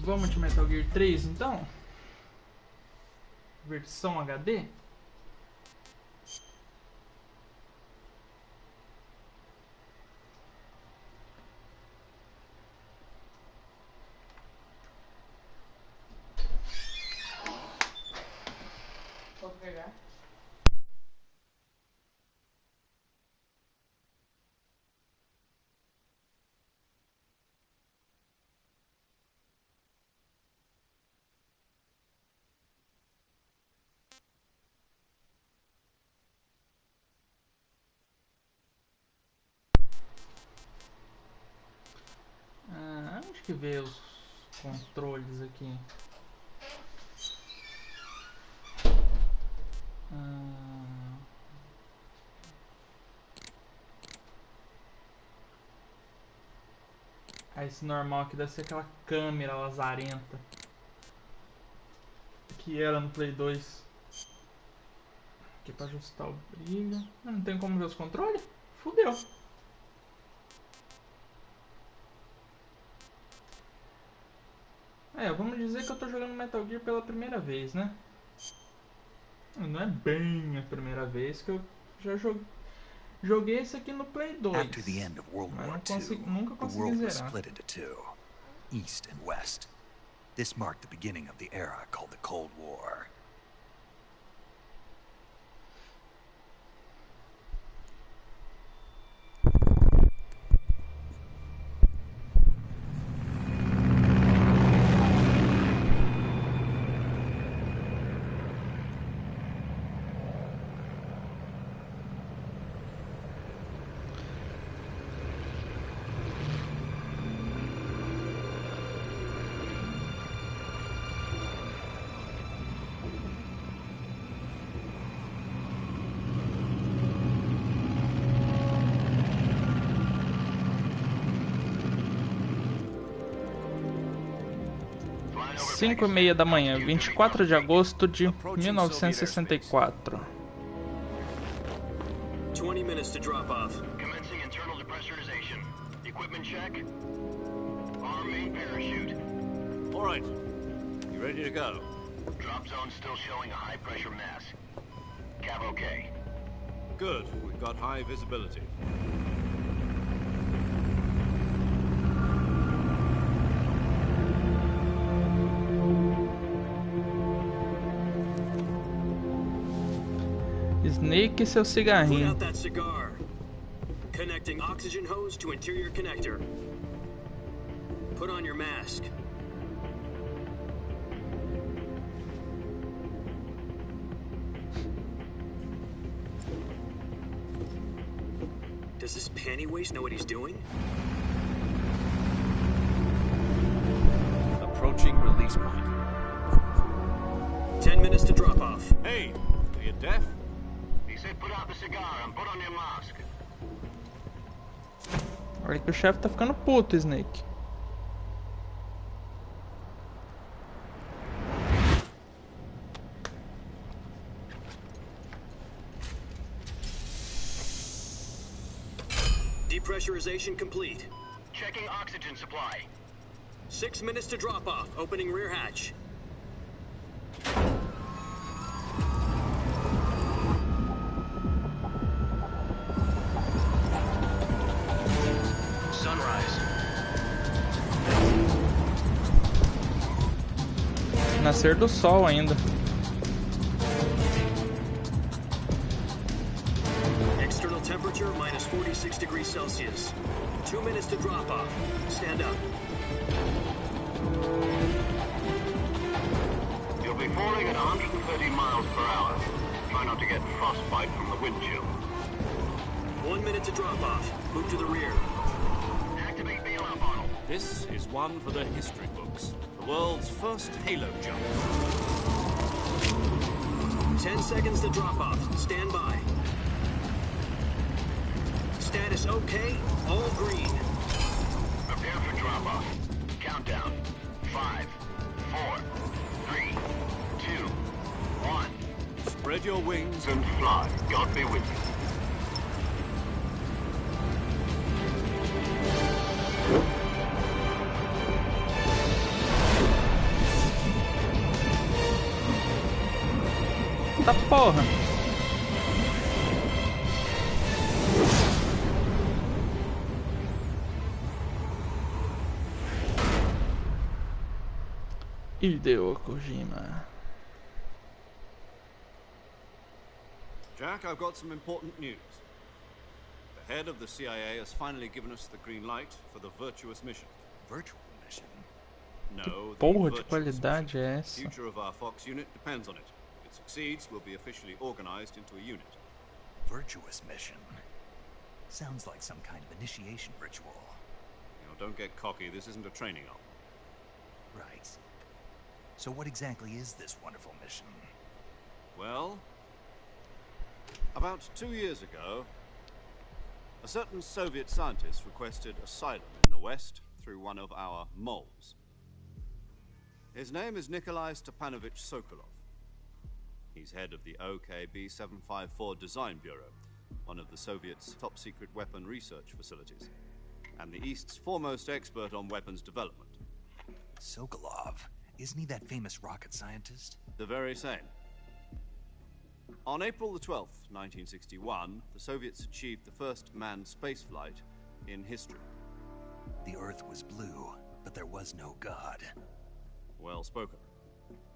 Vamos de Metal Gear 3 então? Versão HD? Pode pegar. Onde que vê os controles aqui? Esse normal aqui deve ser aquela câmera lazarenta que era no Play 2. Aqui pra ajustar o brilho. Não tem como ver os controles? Fudeu. Vamos dizer que eu tô jogando Metal Gear pela primeira vez, né? Não é bem a primeira vez que eu já joguei esse aqui no Play 2. After the end of World War II, nunca the consegui world was zerar. split into two, East and West. This marked the beginning of the era called the Cold War. Cinco e meia da manhã, 24 de agosto de 1964. 20 minutes to drop off. Commencing internal depressurization. Equipment check. Arm main parachute. All right. You ready to go? Drop zone still showing a high pressure mass. Cav okay. Good. We've got high visibility. Snake e seu Put cigarrinho. out that cigar. Connecting oxygen hose to interior connector. Put on your mask. Does this panty waste know what he's doing? Approaching release point. 10 minutes to drop off. Hey, are you deaf? He said put out the cigar and put on your mask. Olha que o chefe tá ficando puto, Snake. Depressurization complete. Checking oxygen supply. 6 minutes to drop off. Opening rear hatch. Sunrise. Nascer do sol ainda. External temperature minus 46 degrees Celsius. 2 minutes to drop off. Stand up. You'll be falling at 130 miles per hour. Try not to get frostbite from the wind chill. 1 minute to drop off. Move to the rear. Activate bailout bottle. This is one for the history books. The world's first halo jump. 10 seconds to drop off. Stand by. Status okay. All green. Prepare for drop off. Countdown. 5, 4, 3, 2, 1. Spread your wings And fly. God be with you. Eita porra! Hideo Kojima. Jack, I've got some important news. The head of the CIA has finally given us the green light for the virtuous mission. Virtual mission? No, the Porra de virtuous qualidade mission. é The essa? future of our Fox unit depends on it. If it succeeds, we'll be officially organized into a unit. Virtuous mission? Sounds like some kind of initiation ritual. You know, don't get cocky. This isn't a training op. Right. So what exactly is this wonderful mission? Well, about 2 years ago, a certain Soviet scientist requested asylum in the West through one of our moles. His name is Nikolai Stepanovich Sokolov. He's head of the OKB 754 Design Bureau, one of the Soviets' top-secret weapon research facilities, and the East's foremost expert on weapons development. Sokolov? Isn't he that famous rocket scientist? The very same. On April the 12th, 1961, the Soviets achieved the first manned spaceflight in history. The Earth was blue, but there was no God. Well spoken.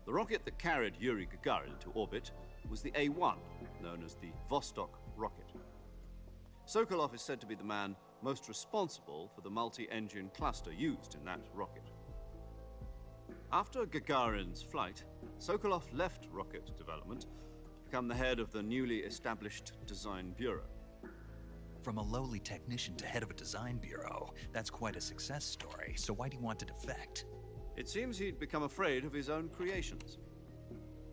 The rocket that carried Yuri Gagarin to orbit was the A-1, known as the Vostok rocket. Sokolov is said to be the man most responsible for the multi-engine cluster used in that rocket. After Gagarin's flight, Sokolov left rocket development to become the head of the newly established Design Bureau. From a lowly technician to head of a design bureau, that's quite a success story. So why do you want to defect? It seems he'd become afraid of his own creations.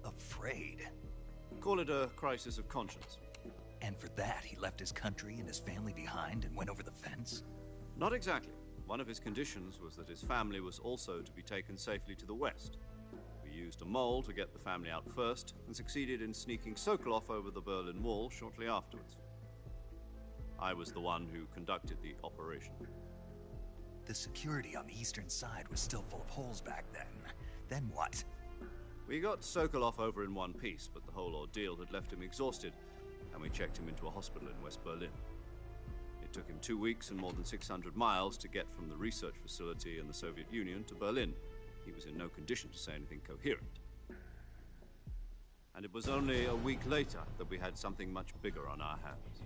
Afraid? Call it a crisis of conscience. And for that, he left his country and his family behind and went over the fence? Not exactly. One of his conditions was that his family was also to be taken safely to the West. We used a mole to get the family out first, and succeeded in sneaking Sokolov over the Berlin Wall shortly afterwards. I was the one who conducted the operation. The security on the eastern side was still full of holes back then. Then what? We got Sokolov over in one piece, but the whole ordeal had left him exhausted, and we checked him into a hospital in West Berlin. It took him 2 weeks and more than 600 miles to get from the research facility in the Soviet Union to Berlin. He was in no condition to say anything coherent. And it was only a week later that we had something much bigger on our hands.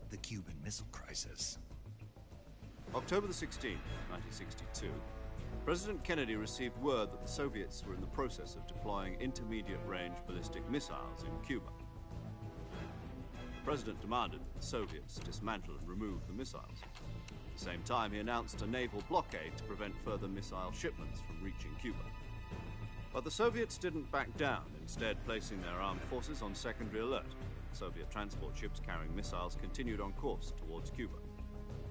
The Cuban Missile Crisis. October the 16th, 1962, President Kennedy received word that the Soviets were in the process of deploying intermediate-range ballistic missiles in Cuba. The President demanded that the Soviets dismantle and remove the missiles. At the same time, he announced a naval blockade to prevent further missile shipments from reaching Cuba. But the Soviets didn't back down, instead placing their armed forces on secondary alert. Soviet transport ships carrying missiles continued on course towards Cuba.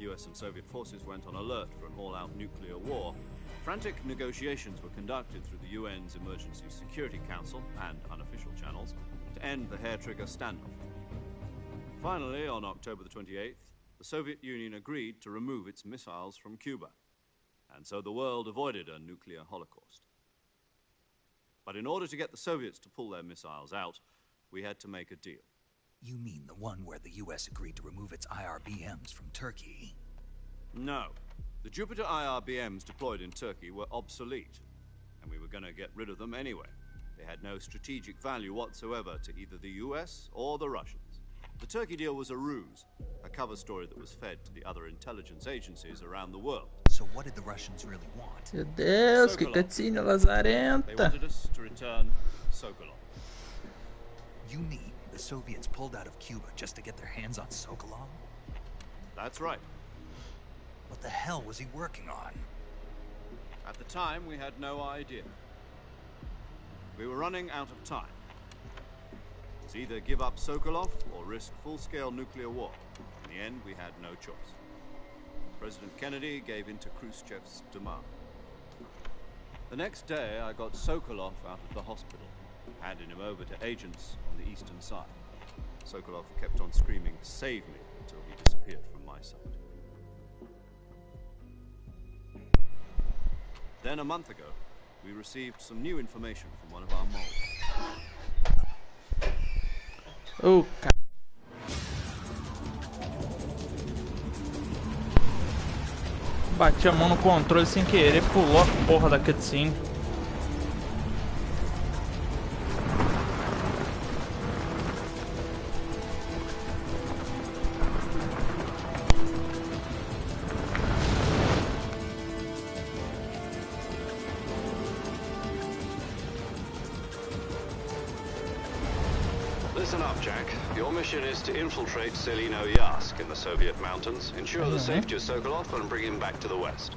US and Soviet forces went on alert for an all-out nuclear war. Frantic negotiations were conducted through the UN's Emergency Security Council and unofficial channels to end the hair-trigger standoff. Finally, on October the 28th, the Soviet Union agreed to remove its missiles from Cuba, and so the world avoided a nuclear holocaust. But in order to get the Soviets to pull their missiles out, we had to make a deal. You mean the one where the US agreed to remove its IRBMs from Turkey? No. The Jupiter IRBMs deployed in Turkey were obsolete, and we were going to get rid of them anyway. They had no strategic value whatsoever to either the US or the Russians. The Turkey deal was a ruse, a cover story that was fed to the other intelligence agencies around the world. So what did the Russians really want? Meu Deus, que cutscene They lazarenta. wanted us to return Sokolov. You mean the Soviets pulled out of Cuba just to get their hands on Sokolov? That's right. What the hell was he working on? At the time, we had no idea. We were running out of time. It was either give up Sokolov or risk full-scale nuclear war. In the end, we had no choice. President Kennedy gave in to Khrushchev's demand. The next day, I got Sokolov out of the hospital, handed him over to agents on the eastern side. Sokolov kept on screaming, "Save me," until he disappeared from my sight. Then a month ago, we received some new information from one of our moles. Oh, cara. Bati a mão no controle sem querer, pulou a porra da cutscene. Listen up, Jack. Your mission is to infiltrate Selino Yask in the Soviet mountains, ensure the safety of Sokolov, and bring him back to the west.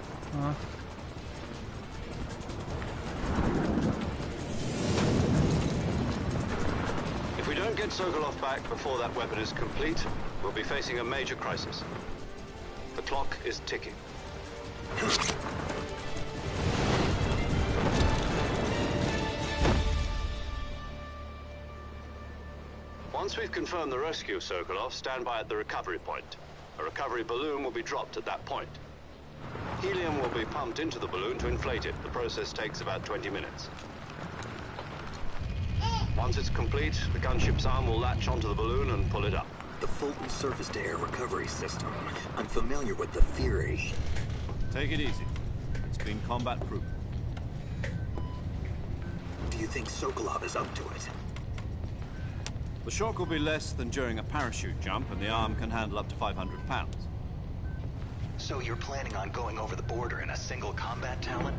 If we don't get Sokolov back before that weapon is complete, we'll be facing a major crisis. The clock is ticking. Once we've confirmed the rescue of Sokolov, stand by at the recovery point. A recovery balloon will be dropped at that point. Helium will be pumped into the balloon to inflate it. The process takes about 20 minutes. Once it's complete, the gunship's arm will latch onto the balloon and pull it up. The Fulton surface-to-air recovery system. I'm familiar with the theory. Take it easy. It's been combat-proof. Do you think Sokolov is up to it? The shock will be less than during a parachute jump, and the arm can handle up to 500 pounds. So you're planning on going over the border in a single combat talent?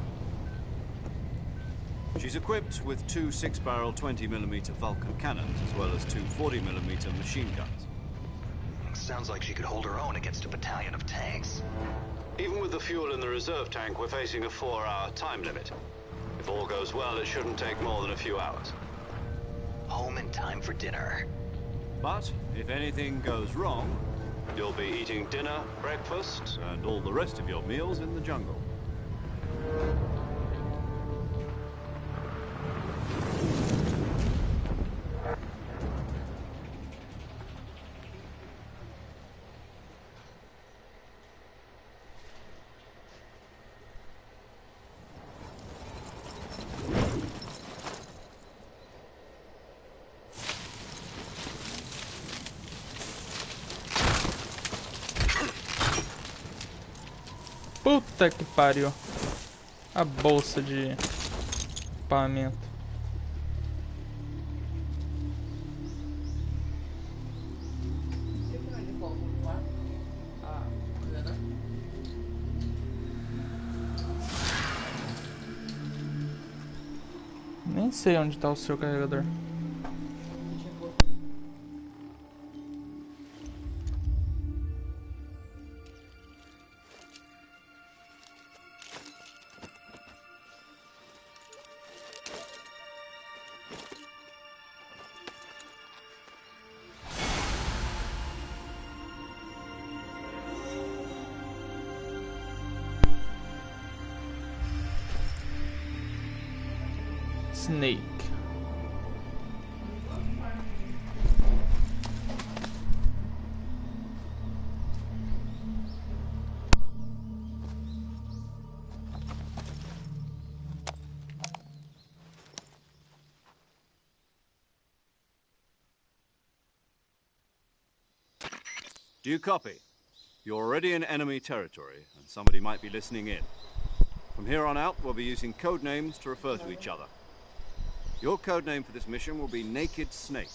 She's equipped with two 6-barrel 20mm Vulcan cannons, as well as two 40mm machine guns. Sounds like she could hold her own against a battalion of tanks. Even with the fuel in the reserve tank, we're facing a 4-hour time limit. If all goes well, it shouldn't take more than a few hours. Home in time for dinner. But if anything goes wrong, You'll be eating dinner, breakfast, and all the rest of your meals in the jungle. Puta que pariu. A bolsa de equipamento. Nem sei onde tá o seu carregador. Snake. Do you copy? You're already in enemy territory, and somebody might be listening in. From here on out, we'll be using code names to refer to each other. Your code name for this mission will be Naked Snake.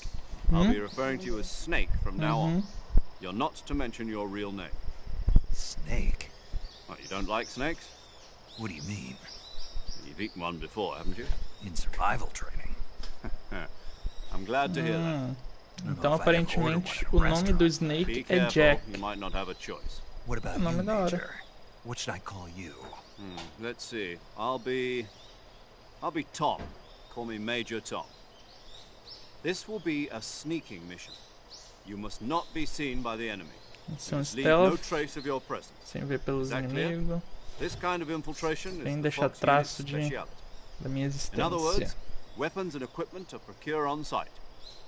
I'll be referring to you as Snake from now on. You're not to mention your real name. Snake? Oh, you don't like snakes? What do you mean? You've eaten one before, haven't you? In survival training. I'm glad to hear that. Então aparentemente o nome do Snake é Jack. You might not have a choice. What about you, Nome da hora. Major? What should I call you? Let's see. I'll be Tom. Call me Major Tom. This will be a sneaking mission. You must not be seen by the enemy. Isso é Must leave stealth, no trace of your presence. sem ver pelos Is that clear? inimigos, This kind of infiltration sem is the deixar Fox traço unit's de, speciality. da minha In other words, existência. weapons and equipment are procured on site.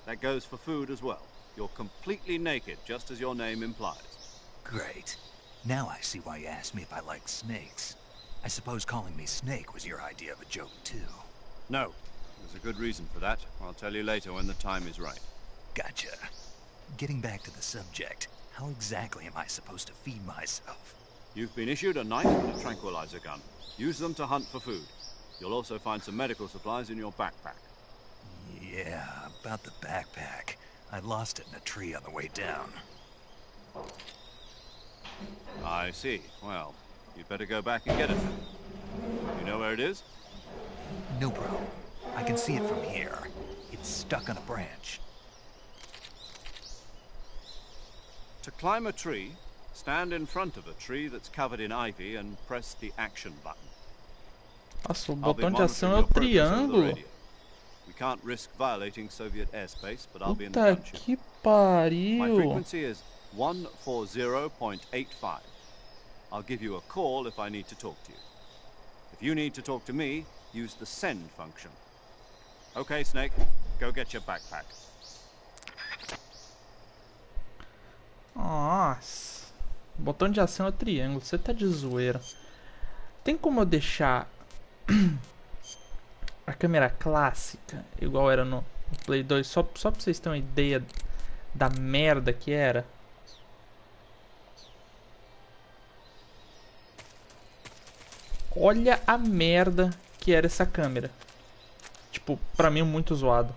That goes for food as well. You're completely naked, just as your name implies. Great. Now I see why you asked me if I like snakes. I suppose calling me Snake was your idea of a joke, too. No, there's a good reason for that. I'll tell you later when the time is right. Gotcha. Getting back to the subject, how exactly am I supposed to feed myself? You've been issued a knife and a tranquilizer gun. Use them to hunt for food. You'll also find some medical supplies in your backpack. Yeah, about the backpack. I lost it in a tree on the way down. I see. Well, you'd better go back and get it then. You know where it is? No, bro. I can see it from here. It's stuck on a branch. To climb a tree, stand in front of a tree that's covered in ivy and press the action button. Nossa, o I'll be botão de ação é monitoring o your progress over the triângulo. radio. We can't risk violating Soviet airspace, but I'll be in the Puta gunship. que My pariu. frequency is 140.85. I'll give you a call if I need to talk to you. If you need to talk to me, use the send function. Okay, Snake, go get your backpack. Nossa. O botão de ação é o triângulo. Você tá de zoeira. Tem como eu deixar a câmera clássica, igual era no Play 2, só pra vocês terem uma ideia da merda que era? Olha a merda que era essa câmera. Tipo, pra mim muito zoado.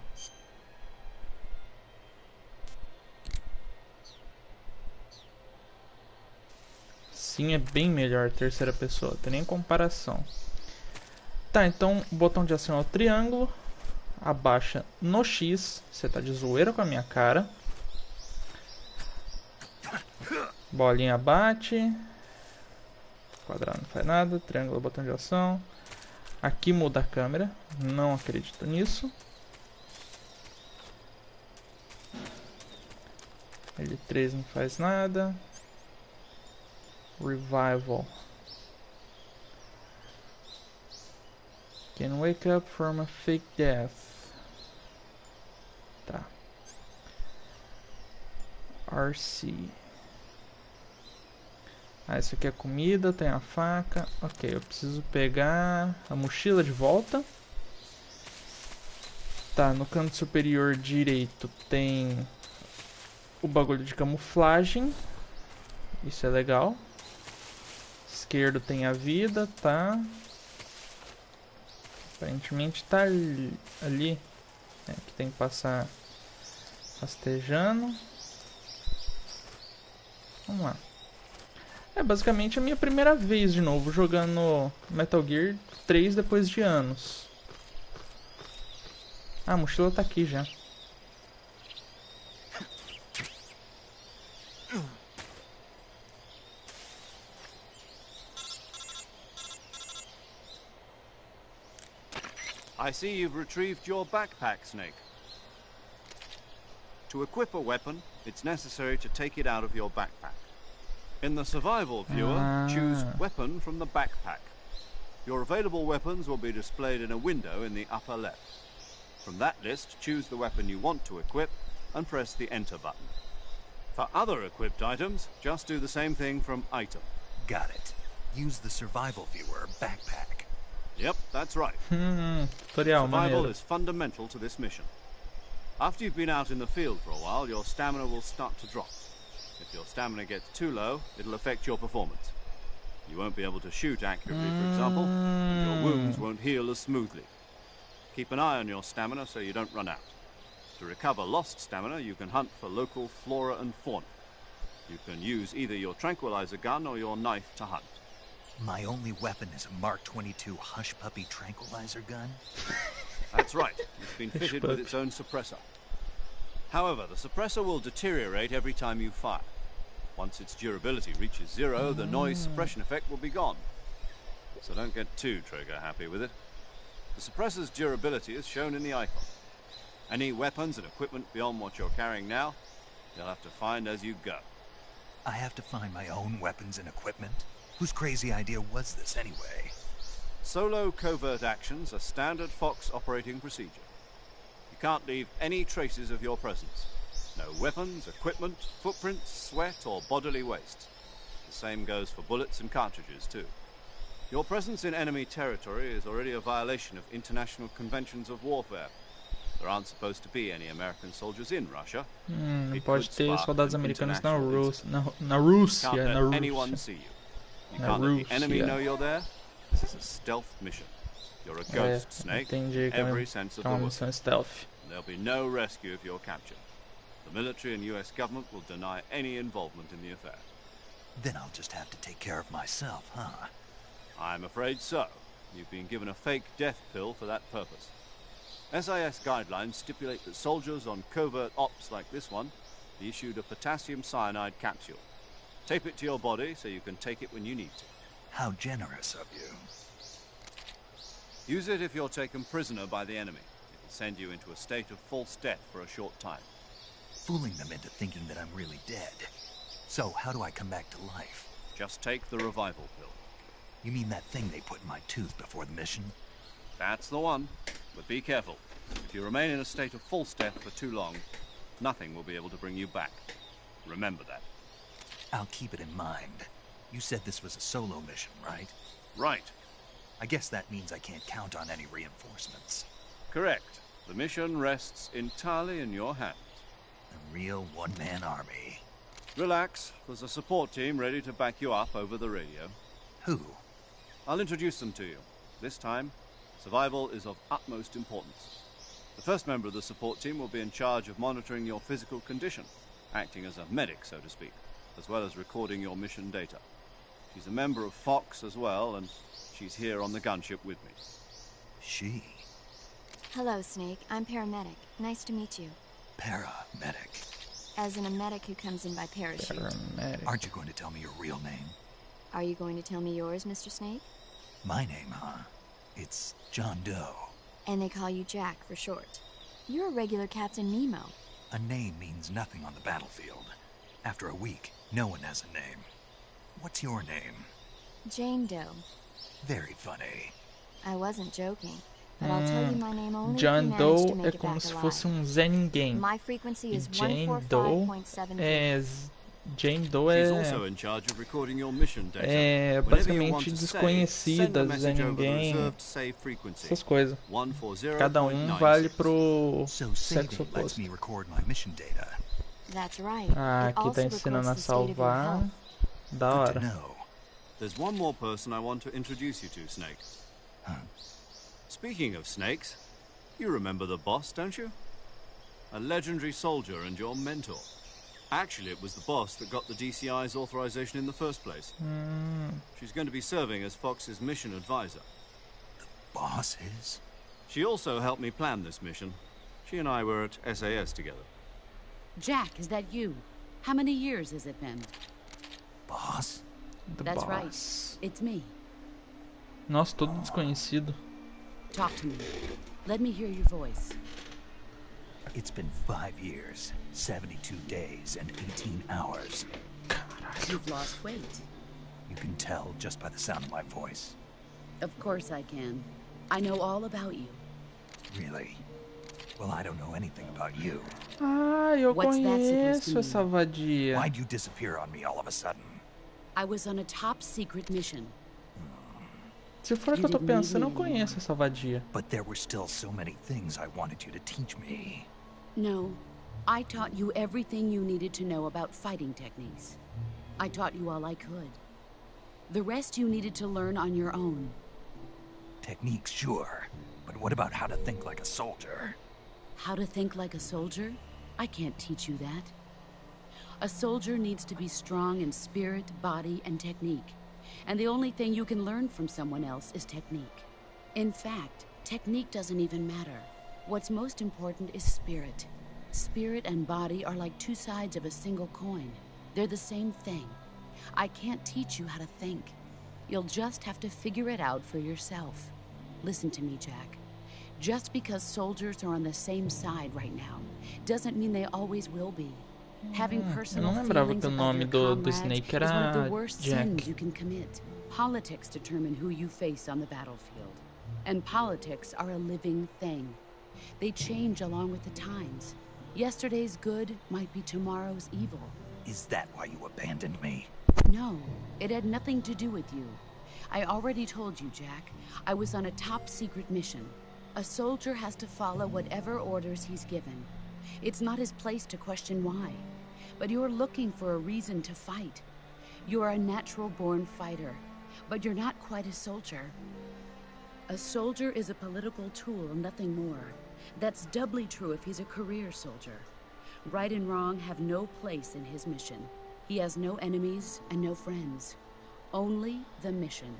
Sim, é bem melhor terceira pessoa, não tem nem comparação. Tá, então o botão de ação é o triângulo. Abaixa no X. Você tá de zoeira com a minha cara. Bolinha bate. Quadrado não faz nada. Triângulo é o botão de ação. Aqui muda a câmera. Não acredito nisso. L3 não faz nada. Revival. Can wake up from a fake death. Tá. RC. Ah, isso aqui é comida, tem a faca. Ok, eu preciso pegar a mochila de volta. Tá, no canto superior direito tem o bagulho de camuflagem. Isso é legal. Esquerdo tem a vida, tá? Aparentemente tá ali. É, que tem que passar rastejando. Vamos lá. É basicamente a minha primeira vez de novo jogando Metal Gear 3 depois de anos. Ah, a mochila tá aqui já. I see you've retrieved your backpack, Snake. To equip a weapon, it's necessary to take it out of your backpack. In the survival viewer, choose Weapon from the backpack. Your available weapons will be displayed in a window in the upper left. From that list, choose the weapon you want to equip and press the Enter button. For other equipped items, just do the same thing from Item. Got it. Use the survival viewer backpack. Yep, that's right. Tutorial, Survival maneiro. is fundamental to this mission. After you've been out in the field for a while, your stamina will start to drop. If your stamina gets too low, it'll affect your performance. You won't be able to shoot accurately, for example, and your wounds won't heal as smoothly. Keep an eye on your stamina so you don't run out. To recover lost stamina, you can hunt for local flora and fauna. You can use either your tranquilizer gun or your knife to hunt. My only weapon is a Mark 22 Hush Puppy tranquilizer gun? That's right. It's been fitted with its own suppressor. However, the suppressor will deteriorate every time you fire. Once its durability reaches 0, the noise suppression effect will be gone. So don't get too trigger happy with it. The suppressor's durability is shown in the icon. Any weapons and equipment beyond what you're carrying now, you'll have to find as you go. I have to find my own weapons and equipment? Whose crazy idea was this anyway? Solo covert actions are standard Fox operating procedure. You can't leave any traces of your presence. No weapons, equipment, footprints, sweat, or bodily waste. The same goes for bullets and cartridges, too. Your presence in enemy territory is already a violation of international conventions of warfare. There aren't supposed to be any American soldiers in Russia. Não pode ter soldados americanos na Can't Rússia. let anyone see you. You can't let the enemy know you're there. This is a stealth mission. You're a ghost, Snake. Entendi, Every sense of the uma word. missão stealth. There'll be no rescue if you're captured. The military and US government will deny any involvement in the affair. Then I'll just have to take care of myself, huh? I'm afraid so. You've been given a fake death pill for that purpose. SIS guidelines stipulate that soldiers on covert ops like this one be issued a potassium cyanide capsule. Tape it to your body so you can take it when you need to. How generous of you. Use it if you're taken prisoner by the enemy. It'll send you into a state of false death for a short time. Fooling them into thinking that I'm really dead. So, how do I come back to life? Just take the revival pill. You mean that thing they put in my tooth before the mission? That's the one. But be careful. If you remain in a state of false death for too long, nothing will be able to bring you back. Remember that. I'll keep it in mind. You said this was a solo mission, right? Right. I guess that means I can't count on any reinforcements. Correct. The mission rests entirely in your hands. A real one-man army. Relax. There's a support team ready to back you up over the radio. Who? I'll introduce them to you. This time, survival is of utmost importance. The first member of the support team will be in charge of monitoring your physical condition, acting as a medic, so to speak, as well as recording your mission data. She's a member of Fox as well, and she's here on the gunship with me. She? Hello, Snake. I'm paramedic. Nice to meet you. Paramedic. As in a medic who comes in by parachute. Paramedic. Aren't you going to tell me your real name? Are you going to tell me yours, Mr. Snake? My name, huh? It's John Doe. And they call you Jack for short. You're a regular Captain Nemo. A name means nothing on the battlefield. After a week, no one has a name. What's your name? Jane Doe. Very funny. I wasn't joking. But I'll tell you my name only if you John manage Doe to make é it como back se alive. fosse Zé Ninguém. My frequency E is Jane Doe 145.7. é... Jane Doe She's é... also in charge of recording your mission data. É Whenever you want basicamente to save, desconhecida, send a Zé message over the Ninguém, reserved save frequency. essas coisas. 140.96. Cada vale pro So sexo saving lets oposto. me record my mission data. That's right. Ah, It aqui tá also ensinando a records the state of your salvar. health. Da Good to hora. know. There's one more person I want to introduce you to, Snake. Huh? Speaking of snakes, you remember the boss, don't you? A legendary soldier and your mentor. Actually, it was the boss that got the DCI's authorization in the first place. She's going to be serving as Fox's mission advisor. Boss is? She also helped me plan this mission. She and I were at SAS together. Jack, is that you? How many years has it been? Boss? The That's boss. right. It's me. Nossa, todo desconhecido. Talk to me. Let me hear your voice. It's been 5 years, 72 days, and 18 hours. You've lost weight. You can tell just by the sound of my voice. Of course I can. I know all about you. Really? Well, I don't know anything about you. Ah, eu What's that supposed to conheço essa vadia. Why'd you disappear on me all of a sudden? I was on a top secret mission. Se for o que eu tô pensando, eu conheço essa vadia. But there were still so many things I wanted you to teach me. No, I taught you everything you needed to know about fighting techniques. I taught you all I could. The rest you needed to learn on your own. Techniques, sure. But what about how to think like a soldier? How to think like a soldier? I can't teach you that. A soldier needs to be strong in spirit, body, and technique. And the only thing you can learn from someone else is technique. In fact, technique doesn't even matter. What's most important is spirit. Spirit and body are like two sides of a single coin. They're the same thing. I can't teach you how to think. You'll just have to figure it out for yourself. Listen to me, Jack. Just because soldiers are on the same side right now doesn't mean they always will be. Having personal feelings about your comrades is one of the worst sins you can commit. Politics determine who you face on the battlefield. And politics are a living thing. They change along with the times. Yesterday's good might be tomorrow's evil. Is that why you abandoned me? No, it had nothing to do with you. I already told you, Jack. I was on a top secret mission. A soldier has to follow whatever orders he's given. It's not his place to question why. But you're looking for a reason to fight. You are a natural-born fighter, but you're not quite a soldier. A soldier is a political tool, nothing more. That's doubly true if he's a career soldier. Right and wrong have no place in his mission. He has no enemies and no friends. Only the mission.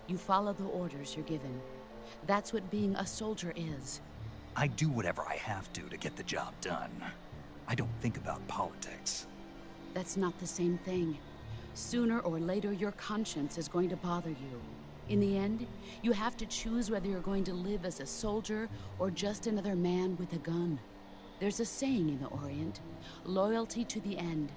You follow the orders you're given. That's what being a soldier is. I do whatever I have to get the job done. I don't think about politics. That's not the same thing. Sooner or later, your conscience is going to bother you. In the end, you have to choose whether you're going to live as a soldier or just another man with a gun. There's a saying in the Orient, loyalty to the end.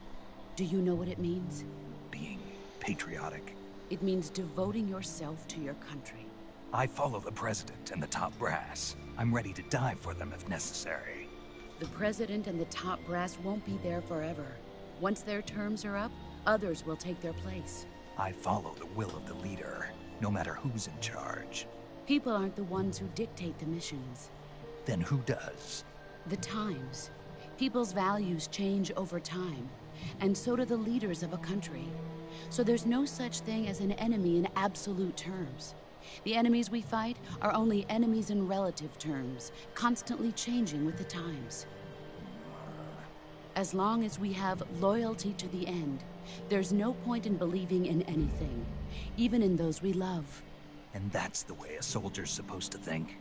Do you know what it means? Being patriotic. It means devoting yourself to your country. I follow the president and the top brass. I'm ready to die for them if necessary. The president and the top brass won't be there forever. Once their terms are up, others will take their place. I follow the will of the leader, no matter who's in charge. People aren't the ones who dictate the missions. Then who does? The times. People's values change over time, and so do the leaders of a country. So there's no such thing as an enemy in absolute terms. The enemies we fight are only enemies in relative terms, constantly changing with the times. As long as we have loyalty to the end, there's no point in believing in anything, even in those we love. And that's the way a soldier's supposed to think?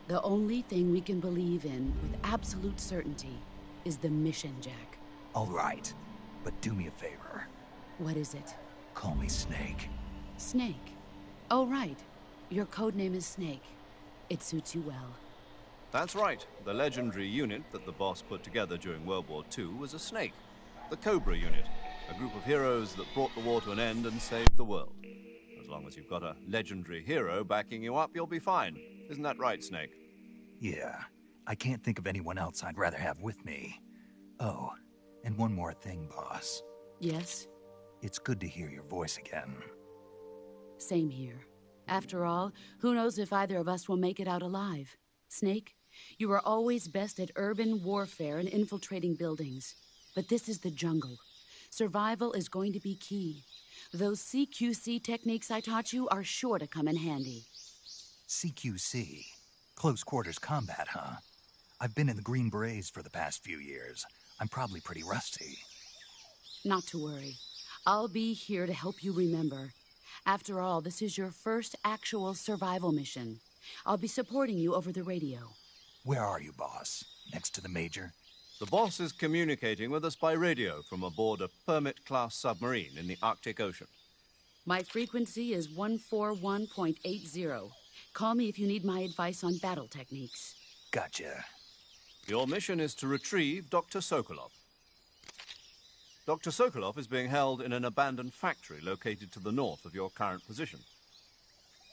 The only thing we can believe in with absolute certainty is the mission, Jack. All right, but do me a favor. What is it? Call me Snake. Snake? Oh, right. Your codename is Snake. It suits you well. That's right. The legendary unit that the boss put together during World War II was a snake. The Cobra unit. A group of heroes that brought the war to an end and saved the world. As long as you've got a legendary hero backing you up, you'll be fine. Isn't that right, Snake? Yeah. I can't think of anyone else I'd rather have with me. Oh, and one more thing, boss. Yes? It's good to hear your voice again. Same here. After all, who knows if either of us will make it out alive? Snake, you are always best at urban warfare and infiltrating buildings. But this is the jungle. Survival is going to be key. Those CQC techniques I taught you are sure to come in handy. CQC? Close quarters combat, huh? I've been in the Green Berets for the past few years. I'm probably pretty rusty. Not to worry. I'll be here to help you remember. After all, this is your first actual survival mission. I'll be supporting you over the radio. Where are you, boss? Next to the Major? The boss is communicating with us by radio from aboard a Permit-class submarine in the Arctic Ocean. My frequency is 141.80. Call me if you need my advice on battle techniques. Gotcha. Your mission is to retrieve Dr. Sokolov. Dr. Sokolov is being held in an abandoned factory located to the north of your current position.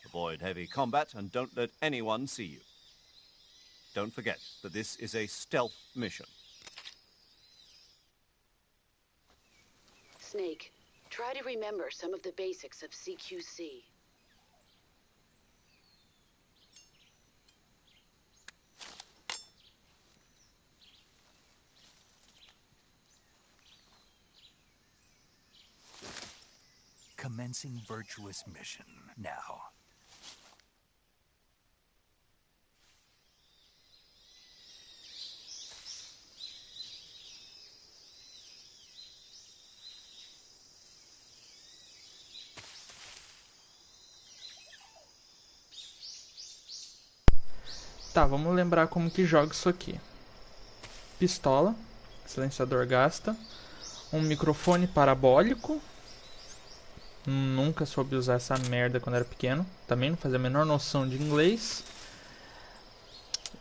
Avoid heavy combat and don't let anyone see you. Don't forget that this is a stealth mission. Snake, try to remember some of the basics of CQC. Commencing virtuous mission now. Tá, vamos lembrar como que joga isso aqui. Pistola, silenciador gasta, um microfone parabólico. Nunca soube usar essa merda quando era pequeno. Também não fazia a menor noção de inglês.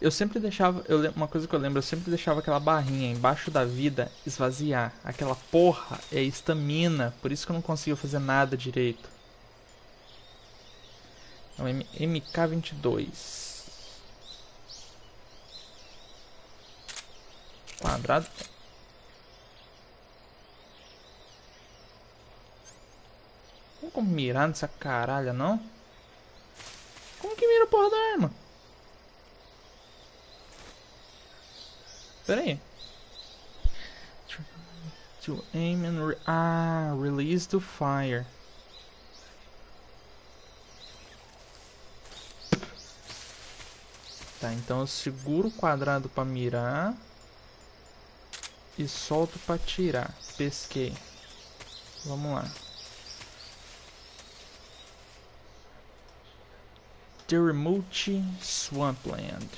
Eu sempre deixava, uma coisa que eu lembro, eu sempre deixava aquela barrinha embaixo da vida esvaziar. Aquela porra é estamina, por isso que eu não consigo fazer nada direito. É um MK22. Quadrado. Não tem como mirar nessa caralha, não? Como que mira a porra da arma? Pera aí. To aim and release the fire. Tá, então eu seguro o quadrado para mirar e solto para tirar. Pesquei. Vamos lá. The Remote Swampland.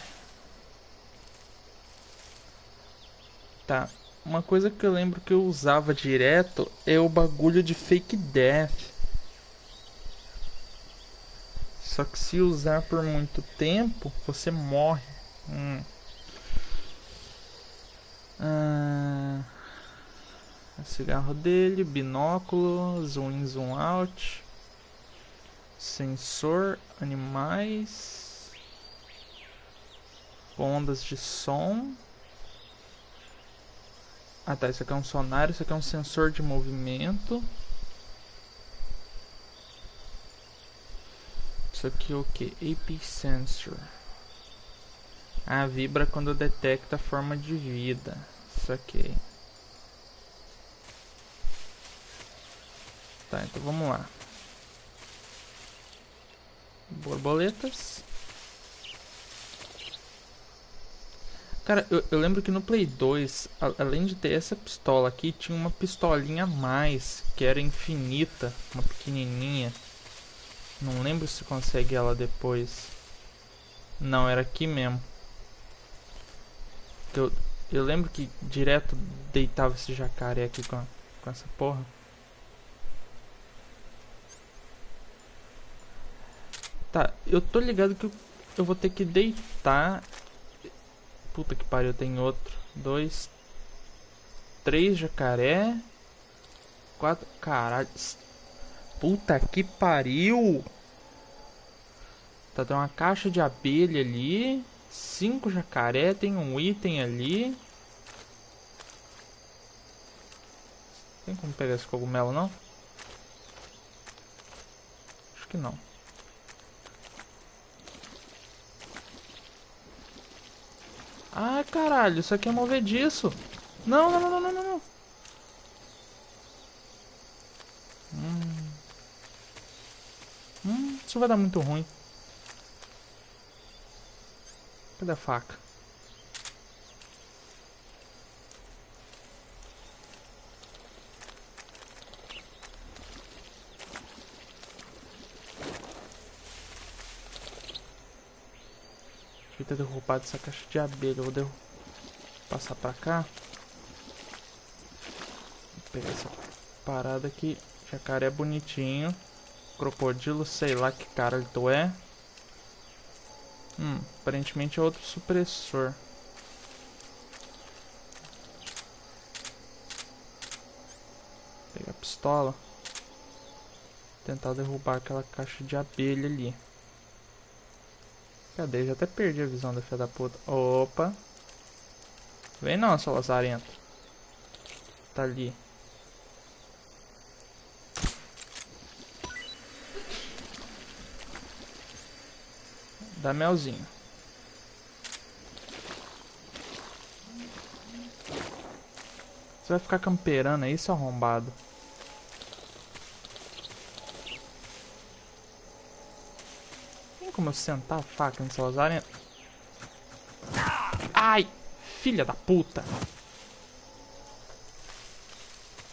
Tá. Uma coisa que eu lembro que eu usava direto é o bagulho de fake death. Só que se usar por muito tempo, você morre. Cigarro dele, binóculo, zoom in, zoom out. Sensor, animais. Ondas de som. Ah tá, isso aqui é um sonário, isso aqui é um sensor de movimento. Isso aqui é o que? AP Sensor. Ah, vibra quando detecta a forma de vida. Isso aqui. Tá, então vamos lá. Borboletas. Cara, eu lembro que no Play 2, além de ter essa pistola aqui, tinha uma pistolinha a mais, que era infinita, uma pequenininha. Não lembro se consegue ela depois. Não, era aqui mesmo. Eu lembro que direto deitava esse jacaré aqui com essa porra. Tá, eu tô ligado que eu vou ter que deitar. Puta que pariu, tem outro. 2, 3 jacaré. 4, caralho. Puta que pariu. Tá, tem uma caixa de abelha ali. 5 jacaré, tem um item ali. Tem como pegar esse cogumelo, não? Acho que não. Ai, caralho, isso aqui é movediço. Não, não, não, não, não, não. Isso vai dar muito ruim. Cadê a faca? Devia ter derrubado essa caixa de abelha. Eu vou passar pra cá. Vou pegar essa parada aqui. Jacaré bonitinho. Crocodilo, sei lá que caralho tu é. Aparentemente é outro supressor. Pegar a pistola. Tentar derrubar aquela caixa de abelha ali. Cadê? Já até perdi a visão da filha da puta. Opa. Vem não, seu lazarento. Tá ali. Dá melzinho. Você vai ficar camperando aí, seu arrombado. Tem como eu sentar a faca nesse lazarento? Ai! Filha da puta!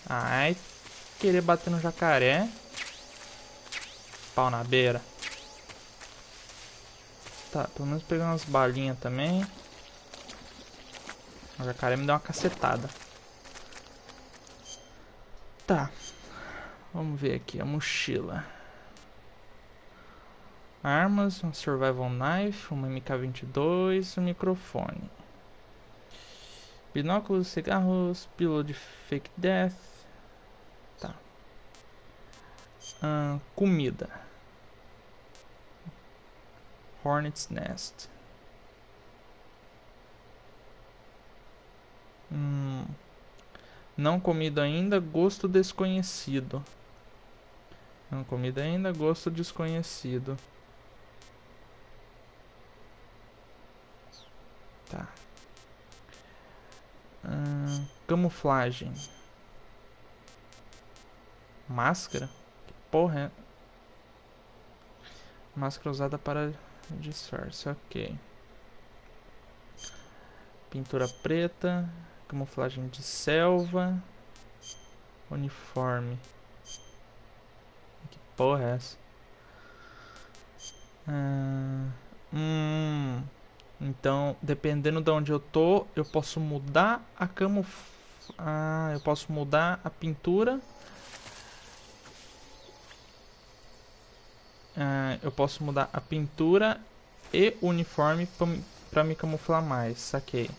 Ai! Querer bater no jacaré. Pau na beira. Tá, pelo menos pegar umas balinhas também. O jacaré me deu uma cacetada. Tá. Vamos ver aqui a mochila. Armas, um survival knife, uma MK22, um microfone. Binóculos, cigarros, pílula de fake death. Tá. Comida. Hornet's Nest. Não comido ainda, gosto desconhecido. Não comido ainda, gosto desconhecido. Tá. Camuflagem. Máscara? Que porra é? Máscara usada para disfarce, ok. Pintura preta. Camuflagem de selva. Uniforme. Que porra é essa? Então, dependendo de onde eu tô, eu posso mudar a eu posso mudar a pintura. Eu posso mudar a pintura e o uniforme pra me camuflar mais. Saquei.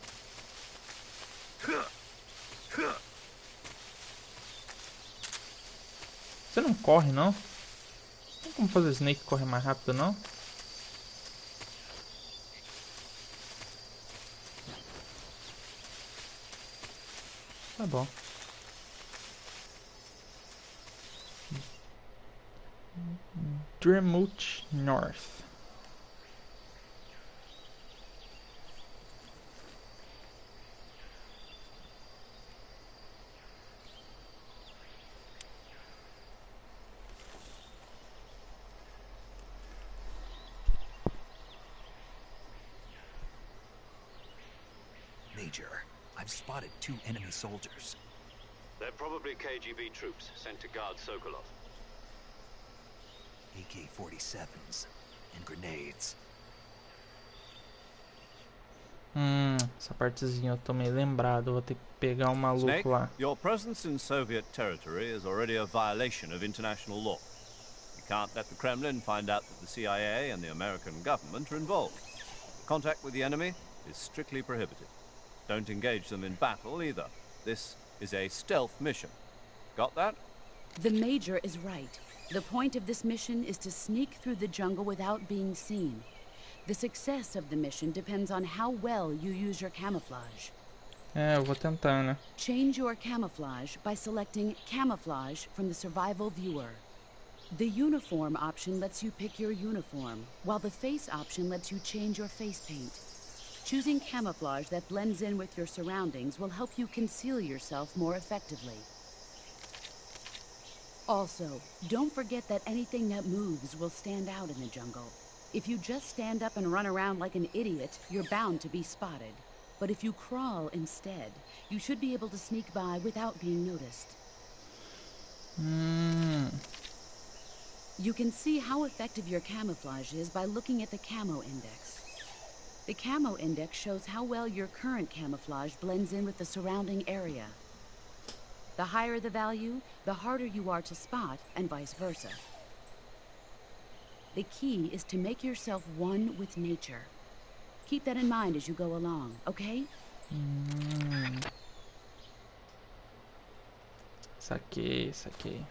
Você não corre, não? Não tem como fazer o Snake correr mais rápido, não? Tá bom. Dremut North. Major, I've spotted 2 enemy soldiers. They're probably KGB troops sent to guard Sokolov. AK-47s and grenades. Essa partezinha eu tô meio lembrado. Vou ter que pegar um maluco Snake, lá. your presence in Soviet territory is already a violation of international law. You can't let the Kremlin find out that the CIA and the American government are involved. Contact with the enemy is strictly prohibited. Don't engage them in battle either. This is a stealth mission. Got that? The Major is right. The point of this mission is to sneak through the jungle without being seen. The success of the mission depends on how well you use your camouflage. Eu vou tentar, né? Change your camouflage by selecting Camouflage from the Survival Viewer. The Uniform option lets you pick your uniform, while the Face option lets you change your face paint. Choosing camouflage that blends in with your surroundings will help you conceal yourself more effectively. Also, don't forget that anything that moves will stand out in the jungle. If you just stand up and run around like an idiot, you're bound to be spotted. But if you crawl instead, you should be able to sneak by without being noticed. You can see how effective your camouflage is by looking at the Camo Index. The Camo Index shows how well your current camouflage blends in with the surrounding area. The higher the value, the harder you are to spot, and vice versa. The key is to make yourself one with nature. Keep that in mind as you go along, okay? Saquei, saquei.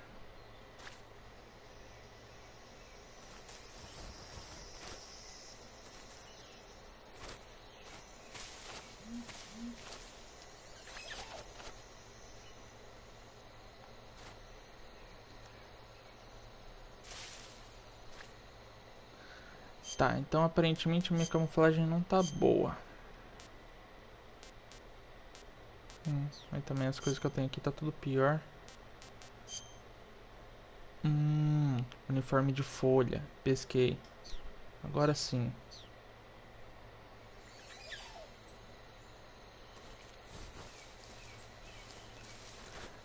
Tá, então aparentemente minha camuflagem não tá boa. Mas também as coisas que eu tenho aqui tá tudo pior. Uniforme de folha. Pesquei. Agora sim.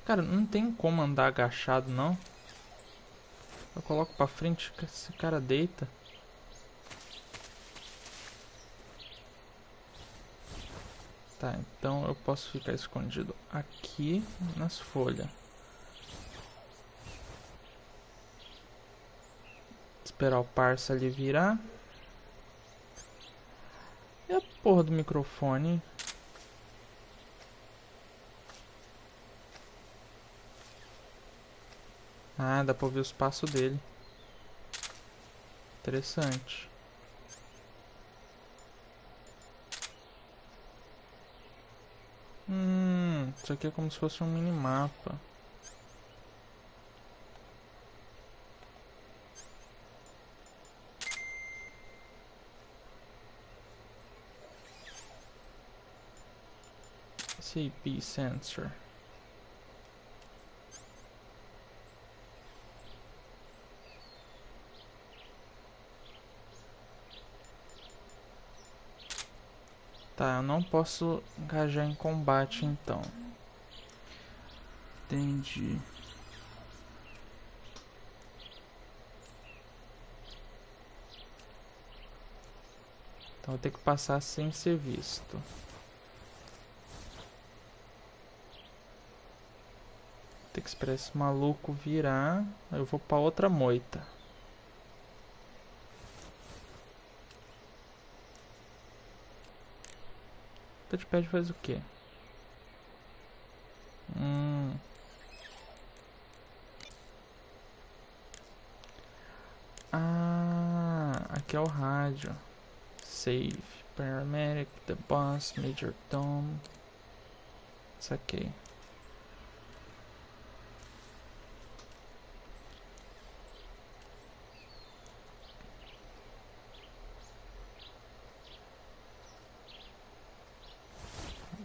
Cara, não tem como andar agachado, não. Eu coloco pra frente, esse cara deita. Tá, então eu posso ficar escondido aqui nas folhas. Esperar o parça ali virar. E a porra do microfone? Ah, dá pra ouvir os passos dele. Interessante. Isso aqui é como se fosse um minimapa. Esse CP sensor. Tá, eu não posso engajar em combate então. Entendi. Então vou ter que passar sem ser visto. Tem que esperar esse maluco virar. Aí eu vou pra outra moita. Touchpad faz o quê? Ah, aqui é o rádio. Save, paramedic, the boss, Major Tom. Saquei.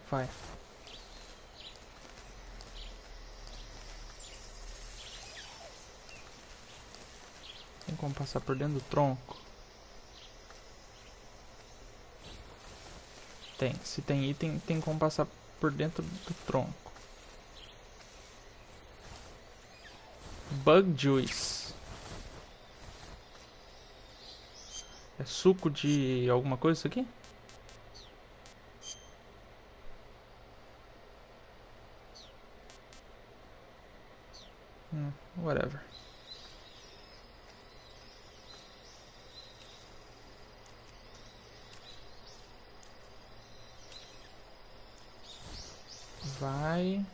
Vai. Tem como passar por dentro do tronco? Tem. Se tem item, tem como passar por dentro do tronco. Bug Juice. É suco de alguma coisa isso aqui? Whatever. Vai.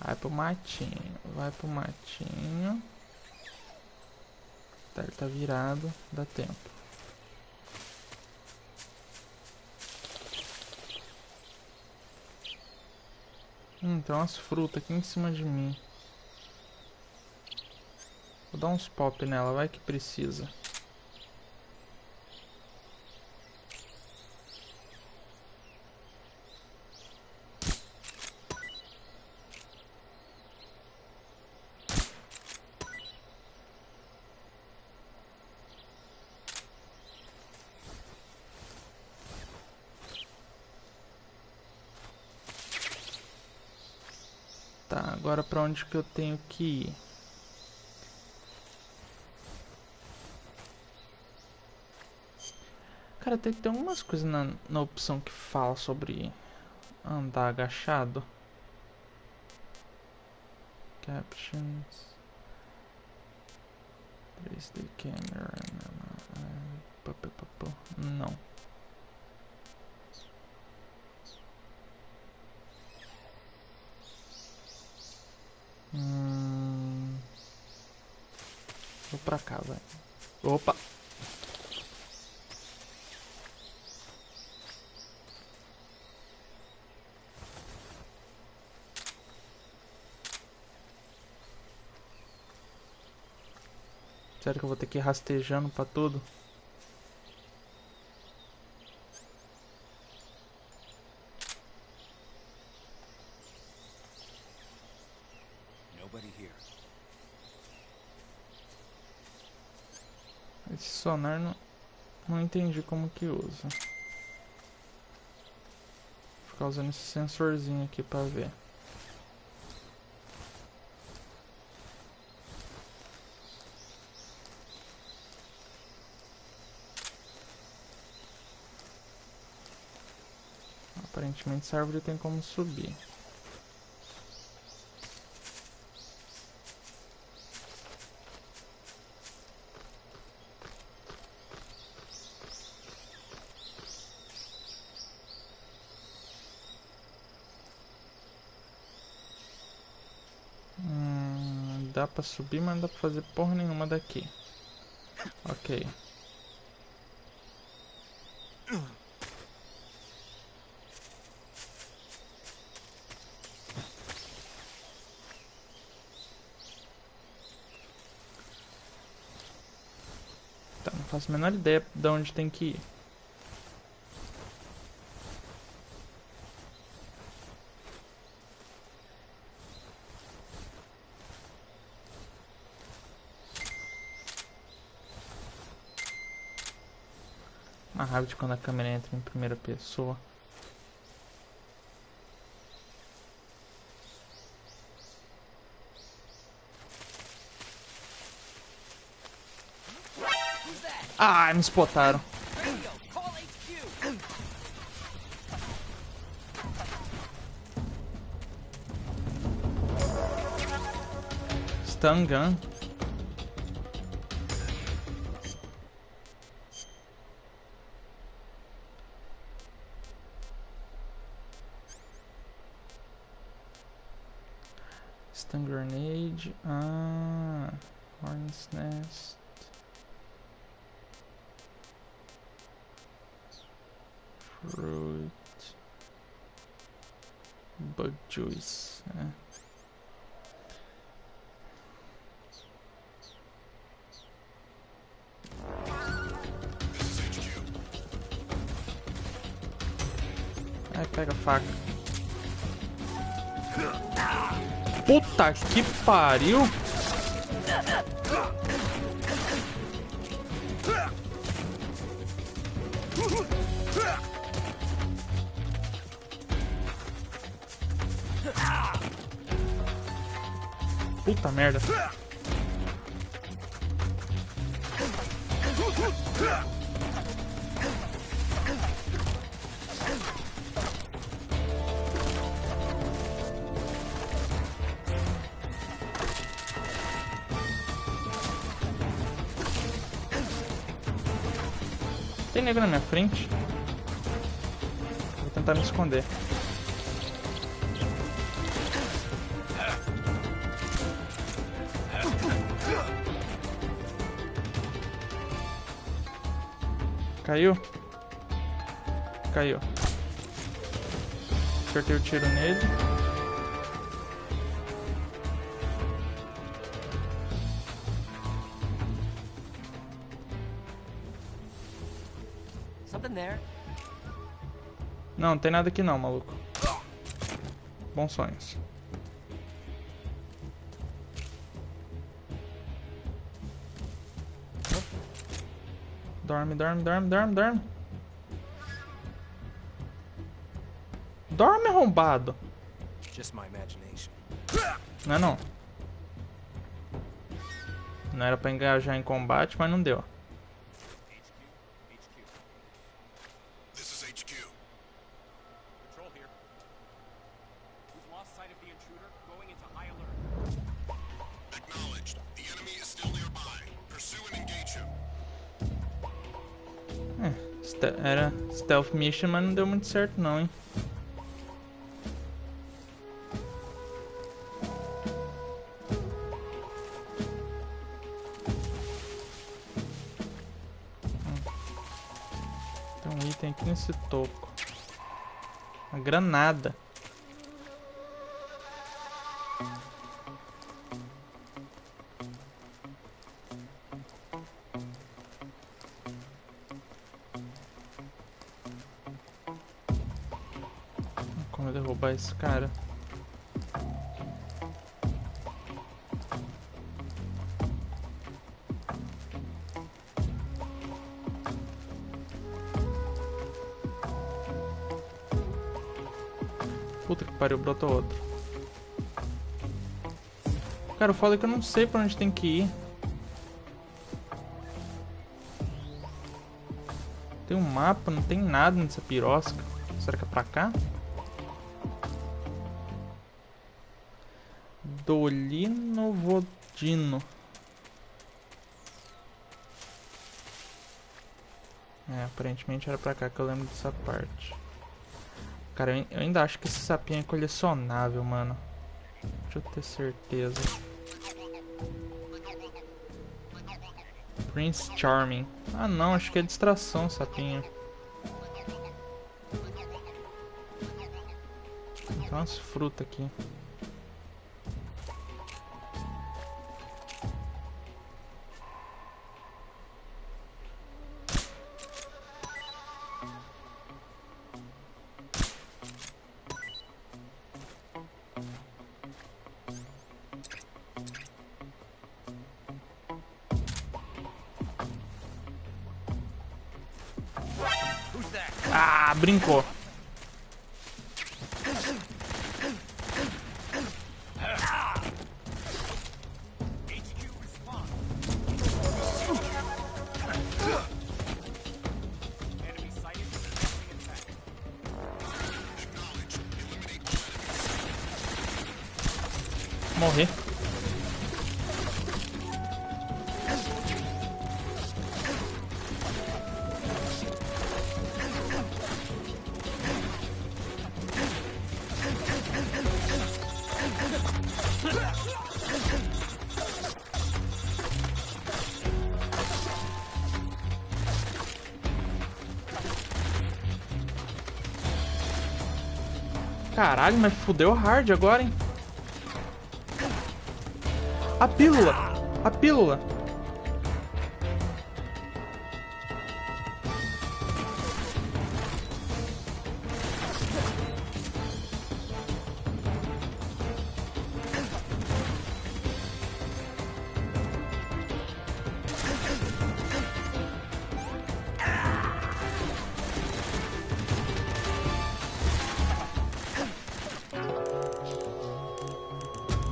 Vai pro matinho. Vai pro matinho. Tá, ele tá virado. Dá tempo. Tem umas frutas aqui em cima de mim. Vou dar uns pop nela, vai que precisa. Tá, agora pra onde que eu tenho que ir? Cara, tem que ter algumas coisas na opção que fala sobre andar agachado. Captions. 3D camera. Não. Vou pra cá, vai. Opa! Sério que eu vou ter que ir rastejando pra tudo? Esse sonar não entendi como que usa. Vou ficar usando esse sensorzinho aqui pra ver. Aparentemente essa árvore tem como subir. Dá pra subir, mas não dá pra fazer porra nenhuma daqui. Ok. Tá, não faço a menor ideia de onde tem que ir. A raiva de quando a câmera entra em primeira pessoa. Ah, me spotaram. Stun gun. Stun grenade. Ah, hornet's nest. Fruit. Bug juice. Ai, pega a faca. Puta que pariu! Puta merda. Tem nego na minha frente. Vou tentar me esconder. Caiu? Caiu. Acertei o tiro nele. Não, não tem nada aqui não, maluco. Bons sonhos. Dorme, dorme, dorme, dorme, dorme. Dorme, arrombado. Não é não. Não era pra engajar em combate, mas não deu. Era stealth mission, mas não deu muito certo não, hein. Tem um item aqui nesse toco. Uma granada. Como derrubar esse cara? Puta que pariu, brotou outro. Cara, o foda é que eu não sei pra onde tem que ir. Tem um mapa, não tem nada nessa pirosca. Será que é pra cá? Dolino Vodino. É, aparentemente era pra cá que eu lembro dessa parte. Cara, eu ainda acho que esse sapinho é colecionável, mano. Deixa eu ter certeza. Prince Charming. Ah não, acho que é distração, sapinho. Tem umas frutas aqui. Ah, brincou. Morrer. Caralho, mas fudeu hard agora, hein? A pílula! A pílula!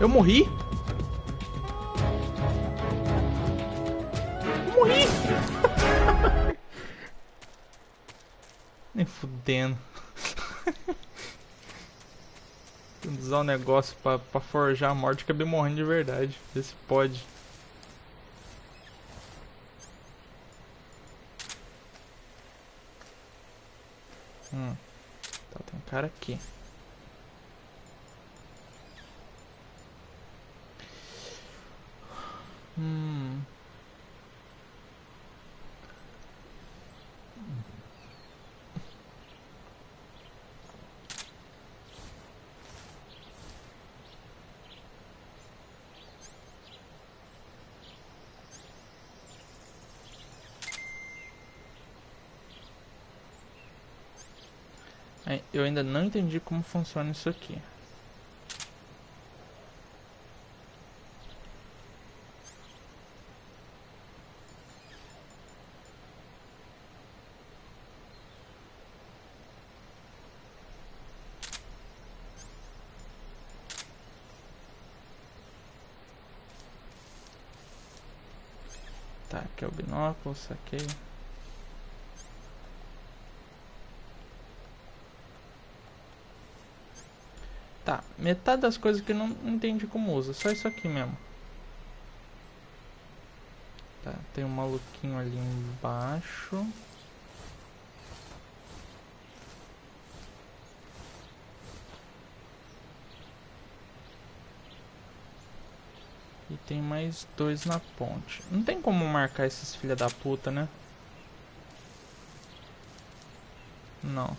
Eu morri? Eu morri! Nem fudendo. Tem que usar um negócio pra forjar a morte, acabei morrendo de verdade. Vê se pode. Tá, tem um cara aqui. Eu ainda não entendi como funciona isso aqui. Tá, aqui é o binóculo, saquei. Tá, metade das coisas que eu não entendi como usa, só isso aqui mesmo. Tá, tem um maluquinho ali embaixo. E tem mais dois na ponte. Não tem como marcar esses filha da puta, né? Não.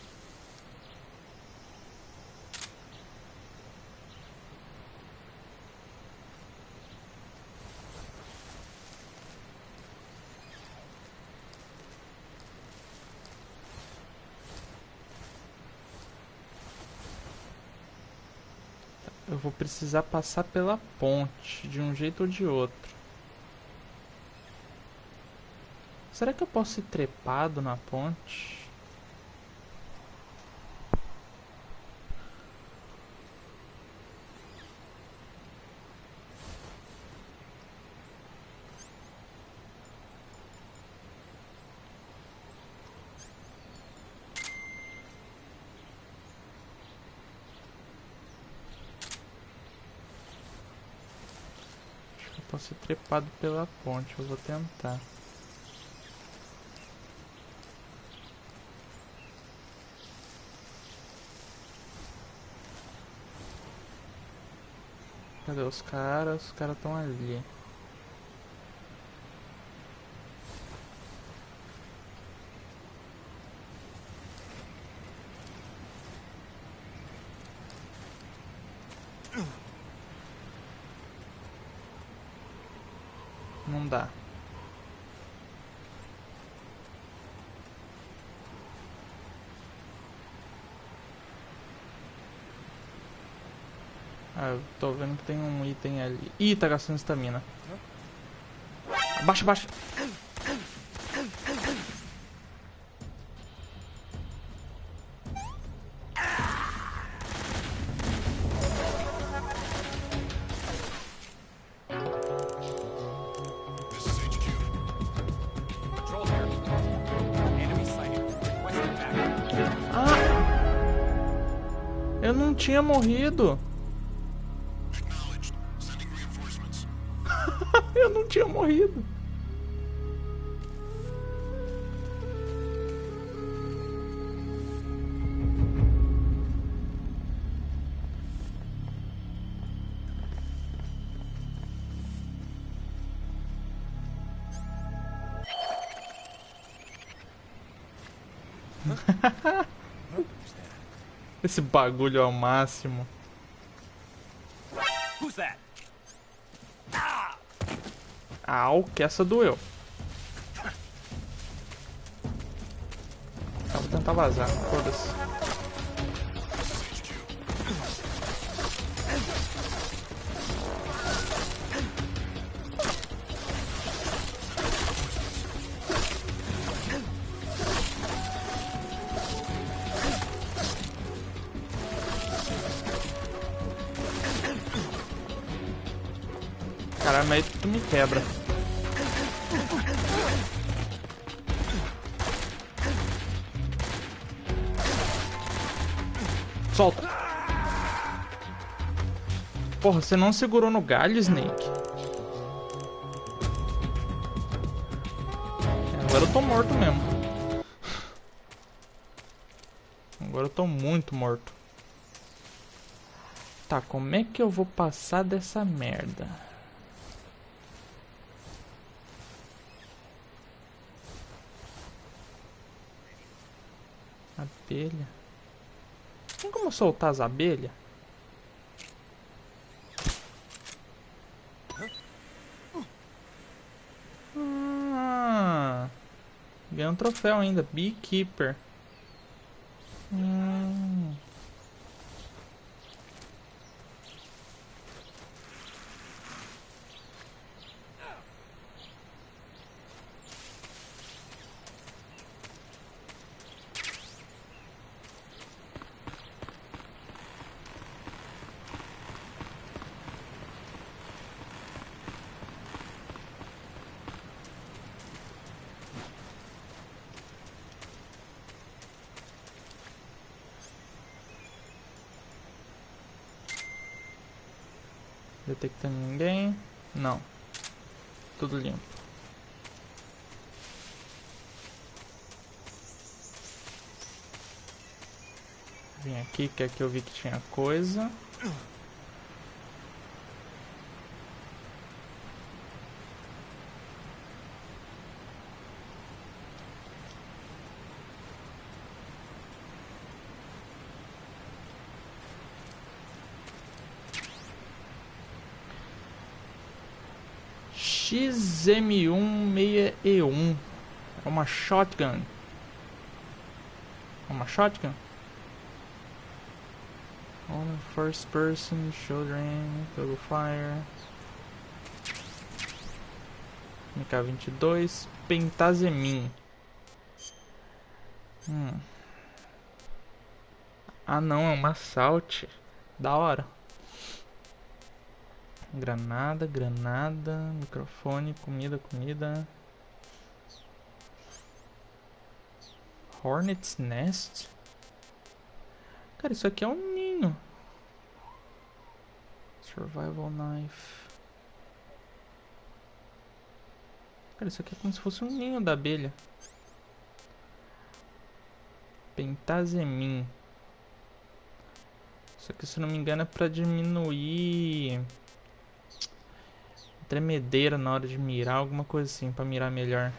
Eu vou precisar passar pela ponte, de um jeito ou de outro. Será que eu posso ir trepado na ponte? Posso ser trepado pela ponte, eu vou tentar. Cadê os caras? Os caras estão ali. Não dá. Ah, eu tô vendo que tem um item ali. Ih, tá gastando estamina. Abaixa, abaixa. tinha morrido. Eu não tinha morrido. Esse bagulho ao máximo. Au, que essa doeu. Eu vou tentar vazar, foda-se. Caralho, mas tu me quebra. Solta. Porra, você não segurou no galho, Snake? Agora eu tô morto mesmo. Agora eu tô muito morto. Tá, como é que eu vou passar dessa merda? Abelha. Tem como soltar as abelhas? Ganhei um troféu ainda. Beekeeper. Detectando ninguém. Não. Tudo limpo. Vim aqui, que aqui eu vi que tinha coisa. XM16E1 é uma shotgun. É uma shotgun? On first person, shoulder aim, double fire. MK22, Pentazemin. Ah não, é uma assault. Da hora. Granada, granada, microfone, comida, comida. Hornet's Nest? Cara, isso aqui é um ninho. Survival Knife. Cara, isso aqui é como se fosse um ninho da abelha. Pentazemin. Isso aqui, se não me engano, é pra diminuir tremedeira na hora de mirar, alguma coisa assim, pra mirar melhor.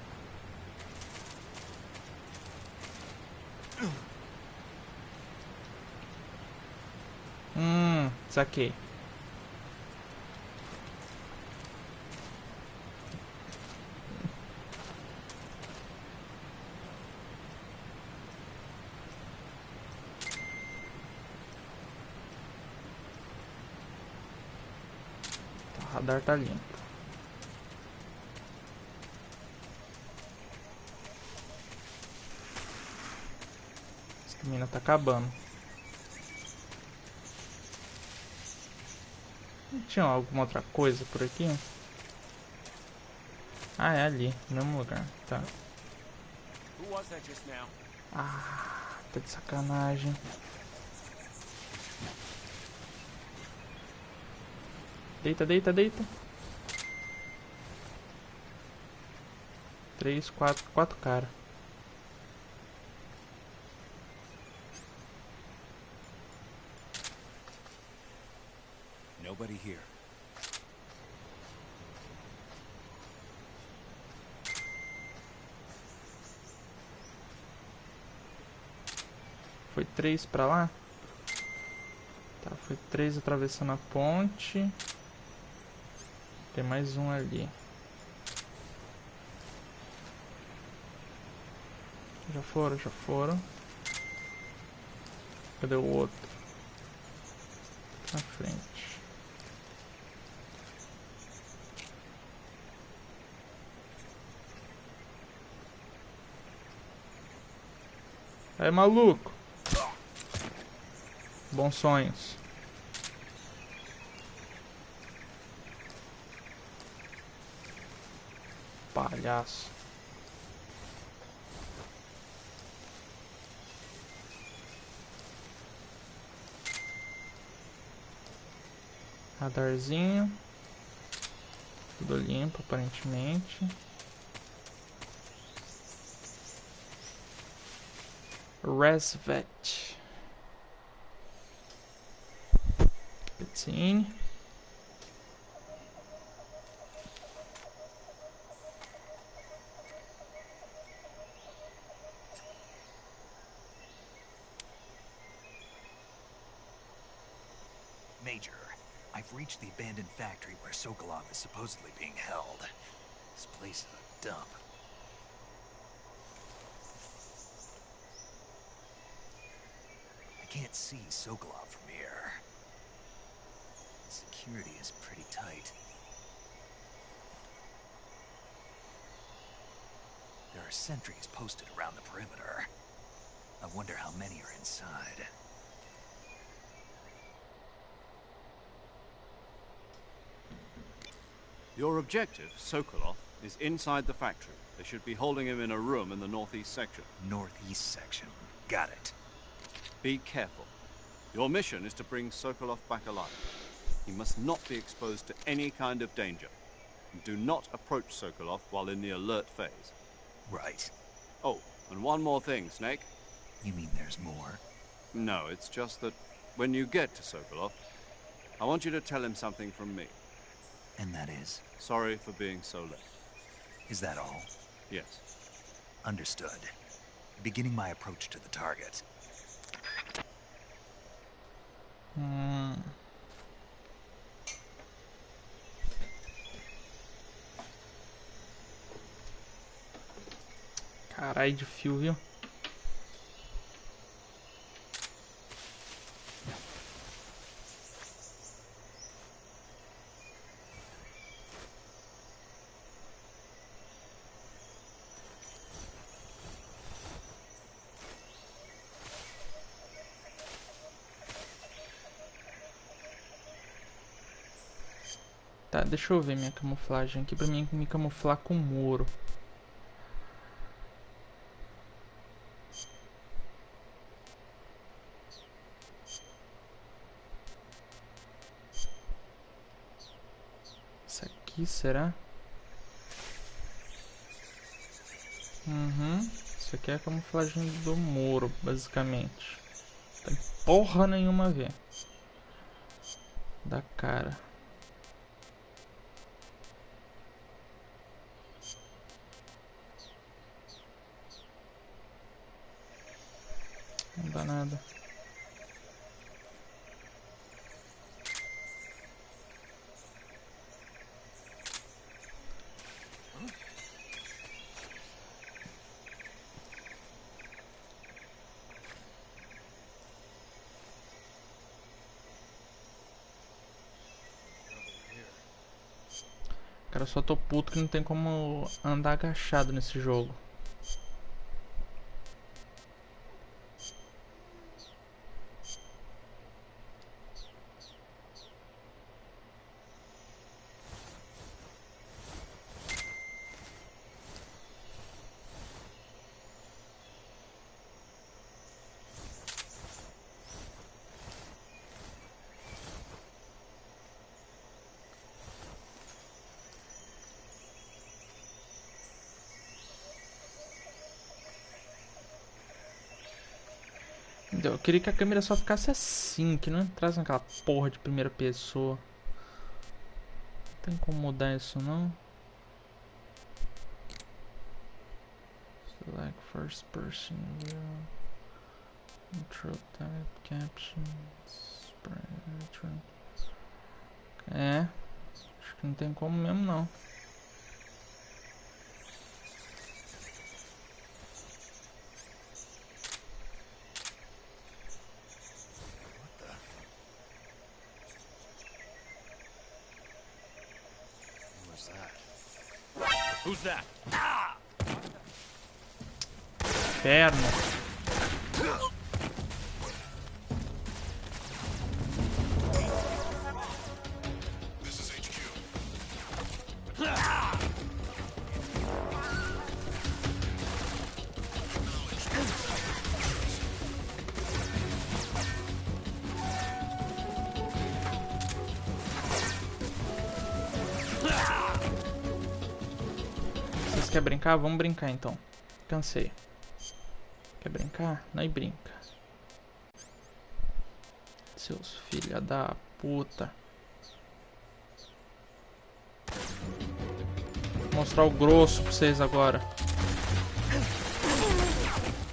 Saquei. O radar tá limpo. Essa mina tá acabando. Não tinha alguma outra coisa por aqui? Ah, é ali, no mesmo lugar. Tá. Ah, tá de sacanagem. Deita, deita, deita. 3, 4 cara. Nobody here. Foi 3 pra lá? Tá, foi 3 atravessando a ponte. Tem mais um ali. Já foram, já foram. Cadê o outro? Na frente. Aí, maluco. Bons sonhos. Palhaço. Radarzinho. Tudo limpo, aparentemente. Resvet. Let's in. Major, I've reached the abandoned factory where Sokolov is supposedly being held. This place is a dump. I can't see Sokolov from here. Security is pretty tight. There are sentries posted around the perimeter. I wonder how many are inside. Your objective, Sokolov, is inside the factory. They should be holding him in a room in the northeast section. Northeast section. Got it. Be careful. Your mission is to bring Sokolov back alive. He must not be exposed to any kind of danger. And do not approach Sokolov while in the alert phase. Right. Oh, and one more thing, Snake. You mean there's more? No, it's just that when you get to Sokolov, I want you to tell him something from me. And that is? Sorry for being so late. Is that all? Yes. Understood. Beginning my approach to the target. Carai de fio, viu? Tá, deixa eu ver minha camuflagem aqui pra mim me camuflar com muro. Isso aqui, será? Isso aqui é a camuflagem do muro, basicamente. Não tem porra nenhuma a ver. Da cara. Não dá nada. Cara, eu só tô puto que não tem como andar agachado nesse jogo. Eu queria que a câmera só ficasse assim, que não entrasse naquela porra de primeira pessoa. Não tem como mudar isso não. Select first person view. Control type, captions, é, acho que não tem como mesmo não. Who's that? Inferno. This is HQ. Vocês querem brincar? Vamos brincar então. Cansei. Quer brincar? Não, e brinca. Seus filha da puta. Vou mostrar o grosso pra vocês agora.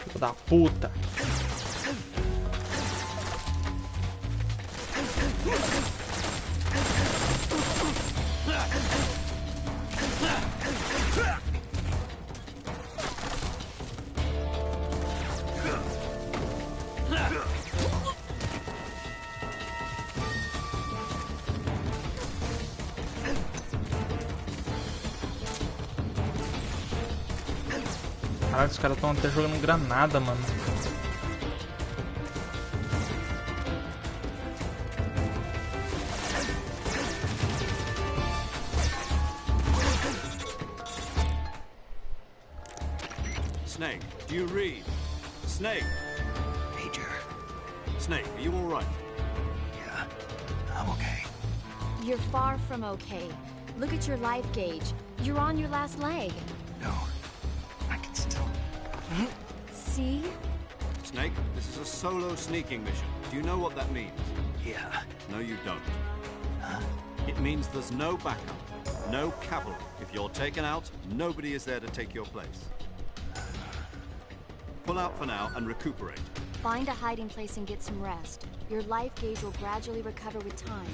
Filho da puta. Caralho, os caras estão até jogando granada, mano. Snake, do you read? Snake! Major. Snake, are you all right? Yeah, I'm okay. You're far from okay. Look at your life gauge. You're on your last leg. No, I can still... See? Snake, this is a solo sneaking mission. Do you know what that means? Yeah. No, you don't. Huh? It means there's no backup, no cavalry. If you're taken out, nobody is there to take your place. Pull out for now and recuperate. Find a hiding place and get some rest. Your life gauge will gradually recover with time.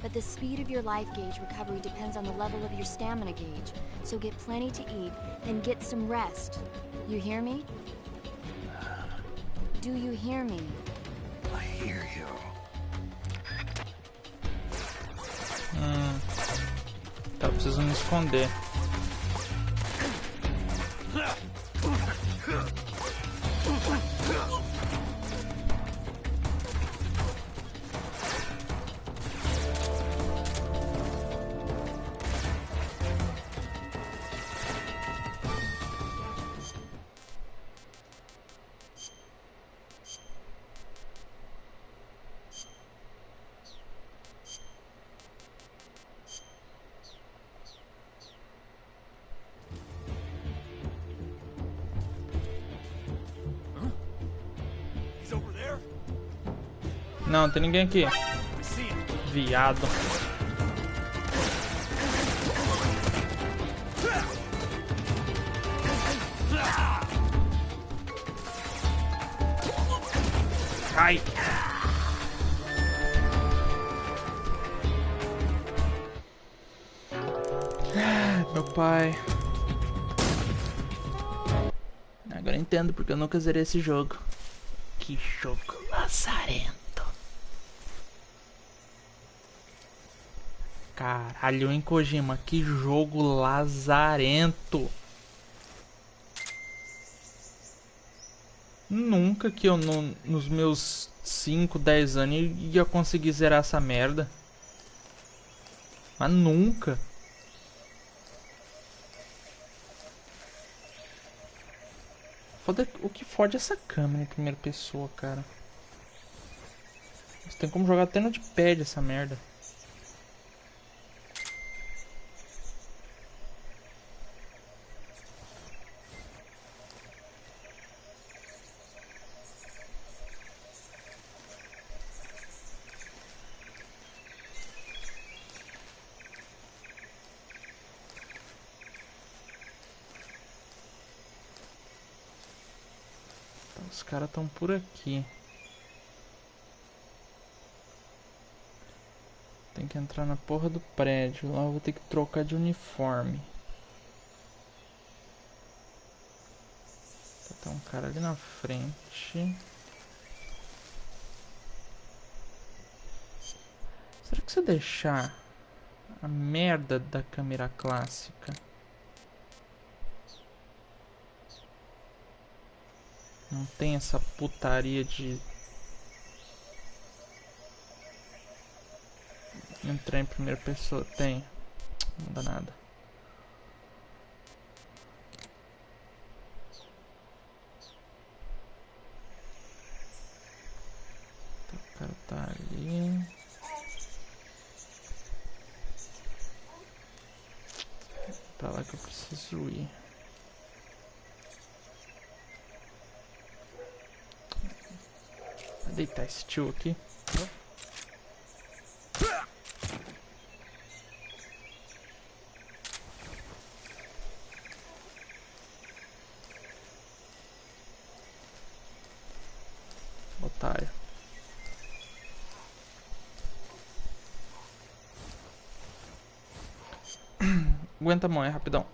But the speed of your life gauge recovery depends on the level of your stamina gauge. So get plenty to eat, then get some rest. You hear me? Do you hear me? I hear you. Tá, preciso me esconder. Não, tem ninguém aqui. Viado. Ai. Meu pai. Agora eu entendo porque eu nunca zerei esse jogo. Que jogo lazarento. Caralho, hein, Kojima? Que jogo lazarento. Nunca que eu, nos meus 5, 10 anos, ia conseguir zerar essa merda. Mas nunca. Foda, o que fode essa câmera em primeira pessoa, cara. Você tem como jogar até no D-pad essa merda. Os caras estão por aqui. Tem que entrar na porra do prédio. Lá eu vou ter que trocar de uniforme. Tá um cara ali na frente. Será que se eu deixar a merda da câmera clássica não tem essa putaria de entrar em primeira pessoa? Tem. Não dá nada. O cara tá ali. Pra lá que eu preciso ir. Vou deitar esse tio aqui. Otário. Aguenta a mão, é rapidão.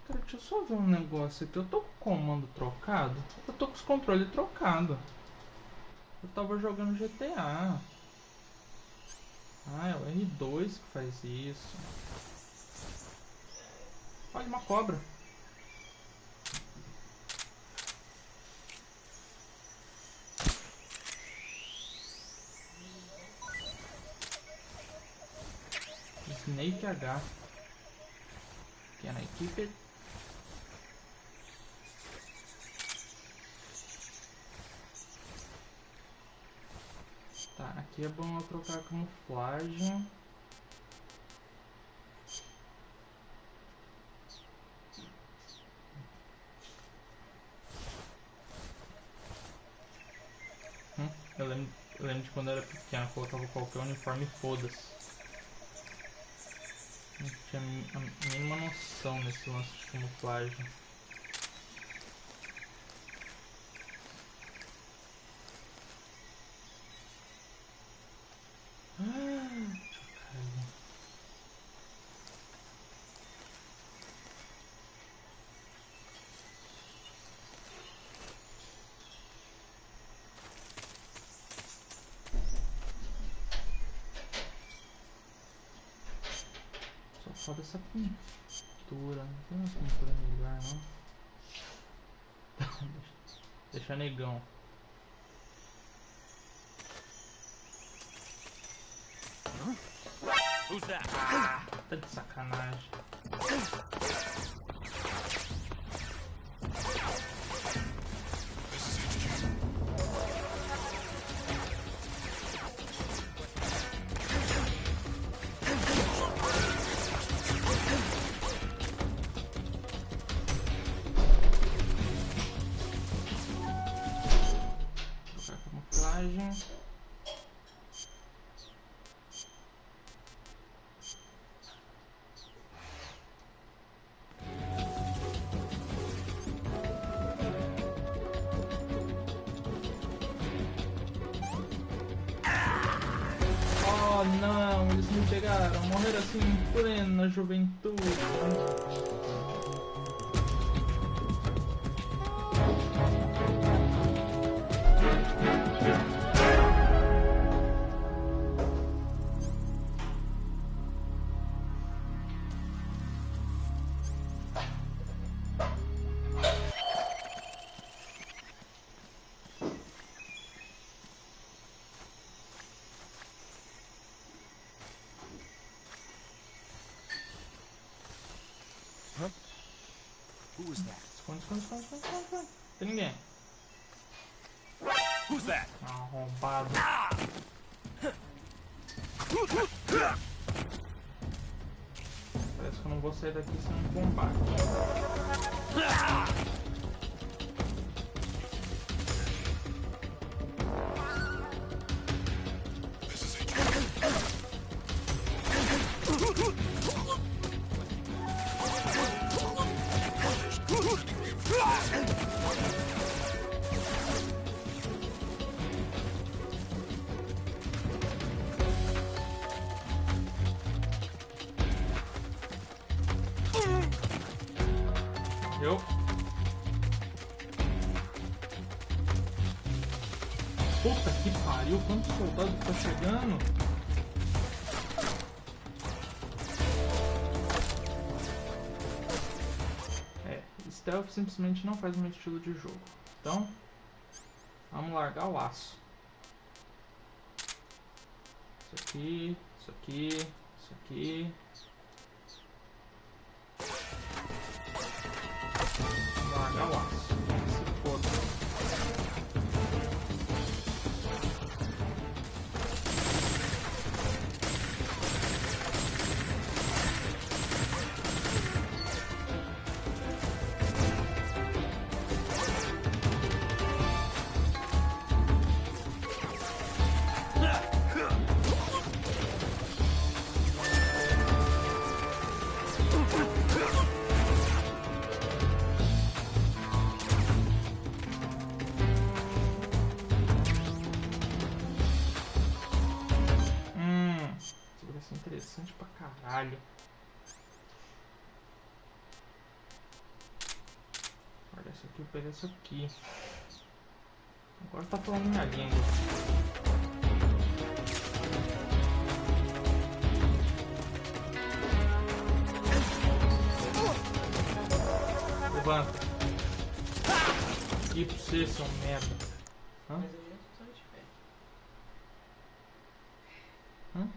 Cara, deixa eu só ver um negócio aqui. Eu tô com o comando trocado? Eu tô com os controles trocados. Eu tava jogando GTA. Ah, é o R2 que faz isso. Olha, uma cobra. Snake H. Que é na equipe. Tá, aqui é bom eu trocar a camuflagem. Eu lembro de quando eu era pequeno, eu colocava qualquer uniforme e foda-se. Não tinha a mínima noção nesse lance de camuflagem. Só dessa pintura, não tem uma pintura melhor não. Deixa negão. Ah, tá de sacanagem. personagem. Oh não, eles me pegaram, morreram assim em plena juventude. Who was that? Esconde. Tem ninguém. Who's that? Arrombado. Parece que eu não vou sair daqui sem um combate. Eu. Puta que pariu, quantos soldados tá chegando? Stealth simplesmente não faz o meu estilo de jogo. Então, vamos largar o aço. Isso aqui, isso aqui, isso aqui. Vamos largar o aço. Se foda. Interessante pra caralho. Olha isso aqui, eu pego isso aqui. Agora tá falando minha língua. Levanta. E pra você, seu merda. Hã? Hã?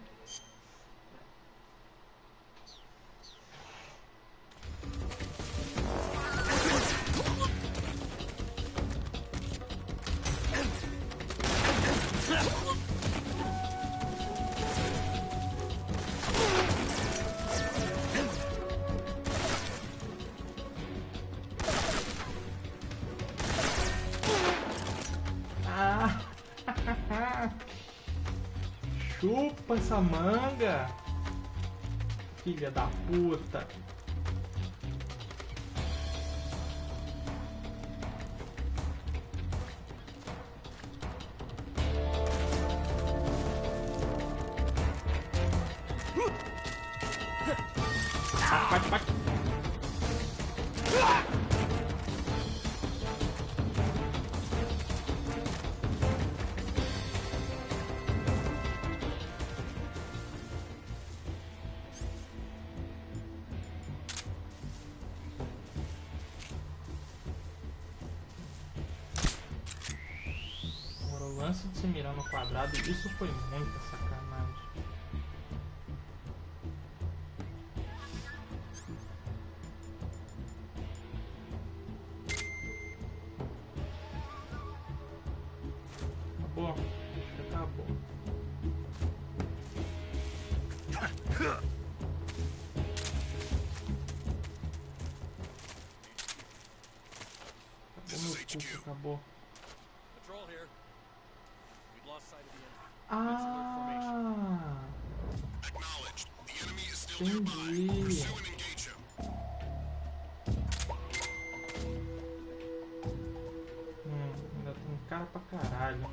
Chupa essa manga, filha da puta. Bate. Agora o lance de se mirar no quadrado, isso foi muita sacanagem. Acabou? Acho que acabou. Acabou. Ah, entendi. Ainda tem cara pra caralho.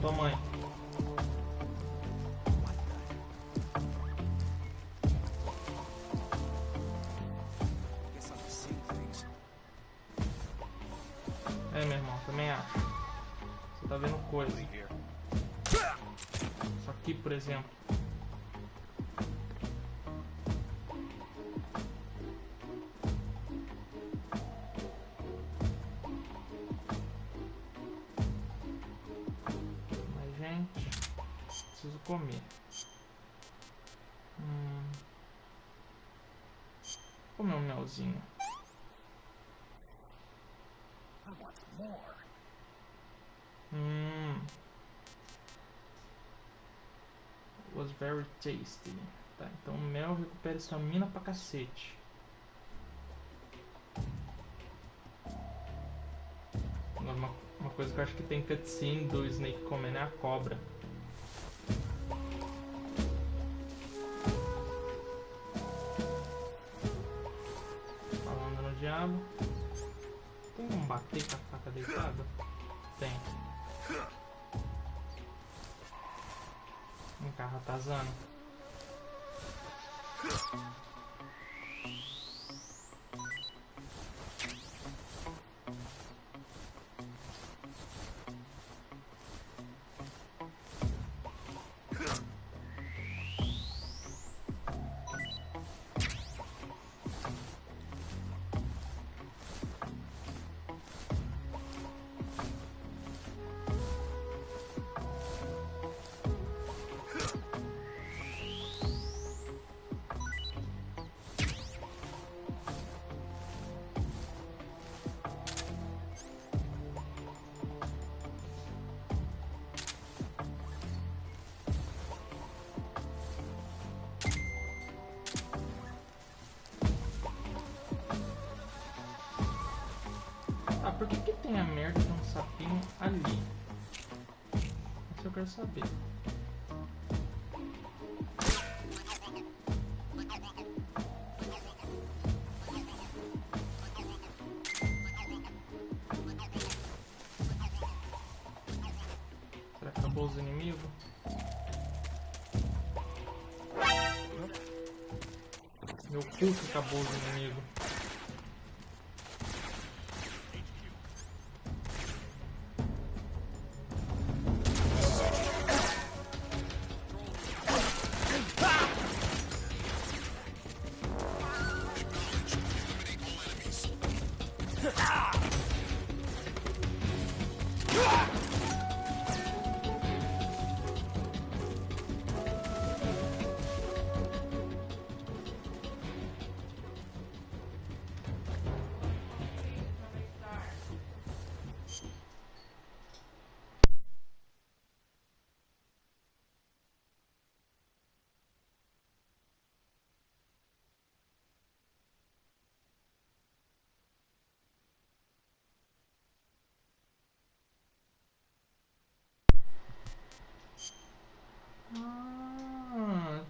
Tua mãe. É, meu irmão, também acho. Você tá vendo coisa. Isso aqui, por exemplo. Preciso comer. Comer um melzinho. Was very tasty. Tá, então o mel recupera estamina pra cacete. Agora uma coisa que eu acho que tem cutscene do Snake comendo é a cobra. Diabo. Tem como bater com a faca deitada? Tem. Vem cá, ratazana. Por que tem a merda de um sapinho ali? Isso eu quero saber. Será que acabou os inimigos? Meu cu que acabou os inimigos.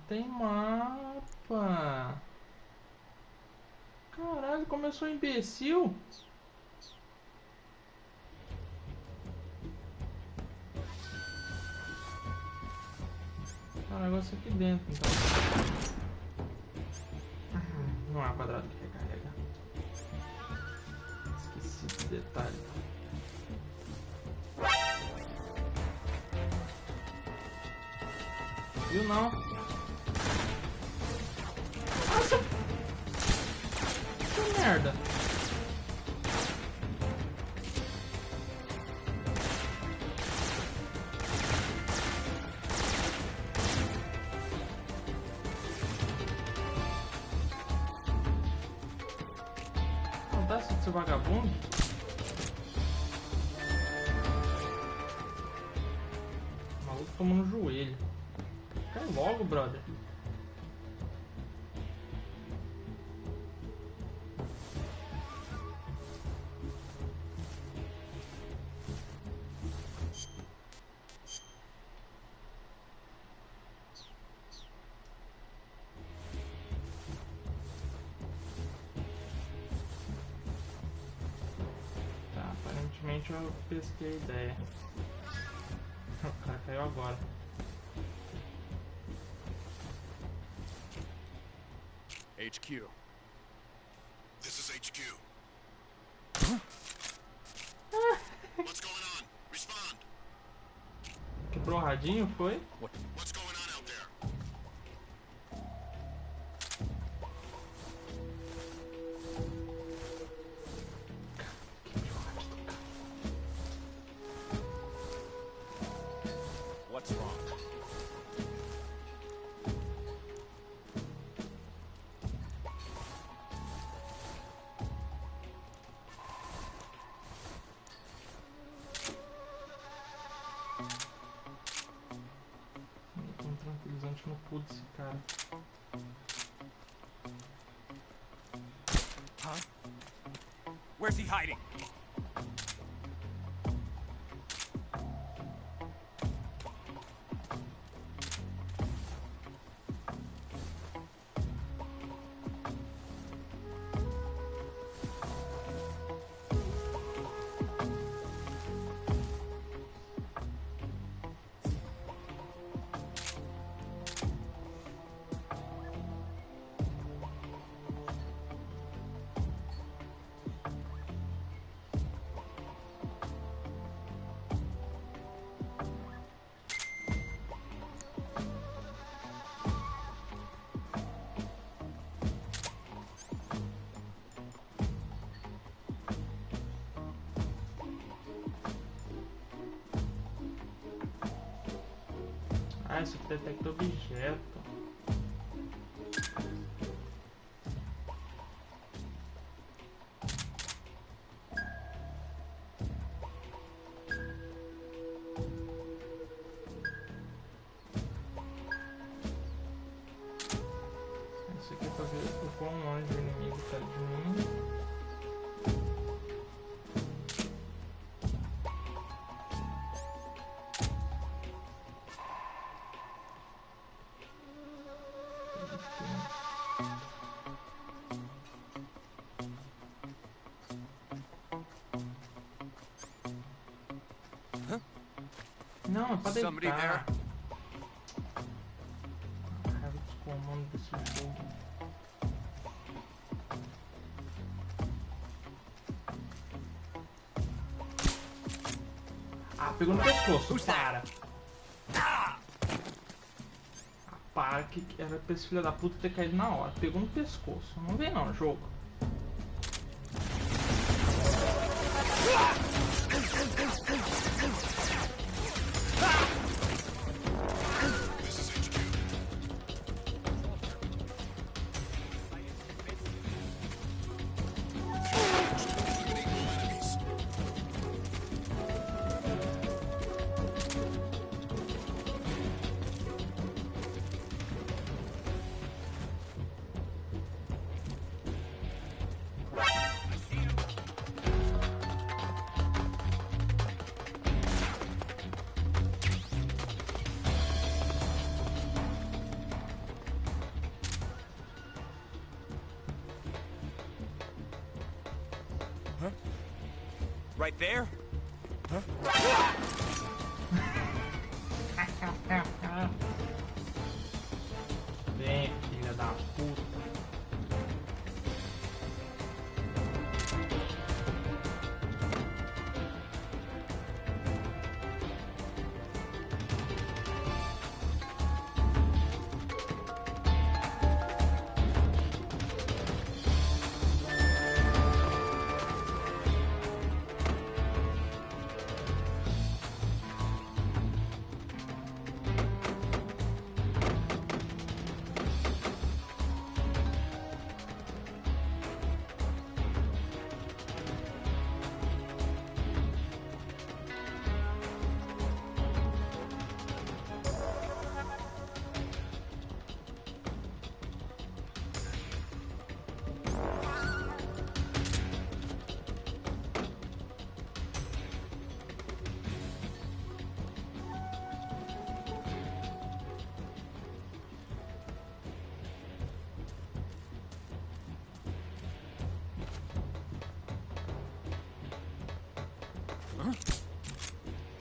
Tem mapa. Caralho, como eu sou imbecil. Tem um negócio aqui dentro, então. não é o quadrado que recarrega. Esqueci esse detalhe. Viu não? Nossa! Que merda! Acontece de ser vagabundo? O maluco tomou no joelho. Cai logo, brother. Tá, aparentemente eu pesquei a ideia. O cara caiu agora. HQ. This is HQ. What's going on? Respond. Quebrou o radinho, foi? What's going on out there? What's wrong? Um tranquilizante no cu desse cara. Huh? Where's he hiding? Ah, isso aqui detecta objeto. Isso aqui é pra ver o quão longe o inimigo tá de mim. Não, é pra Somebody deitar. there? Raiva dos comandos desse jogo. Ah, pegou no pescoço. Para. Ah, para que era pra esse filho da puta ter caído na hora. Pegou no pescoço. Não vem não, jogo. Right there? Huh? Vem, filha da puta.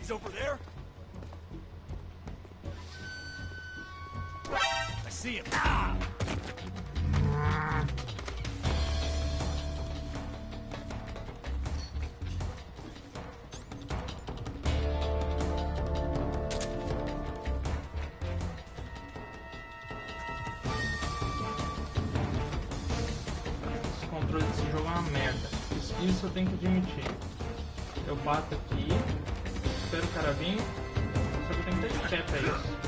He's over there? I see him. Ah! Esse controle desse jogo é uma merda. Isso eu tenho que admitir. Eu bato aqui, espero o cara vir, só que eu tenho que ter fé pra isso.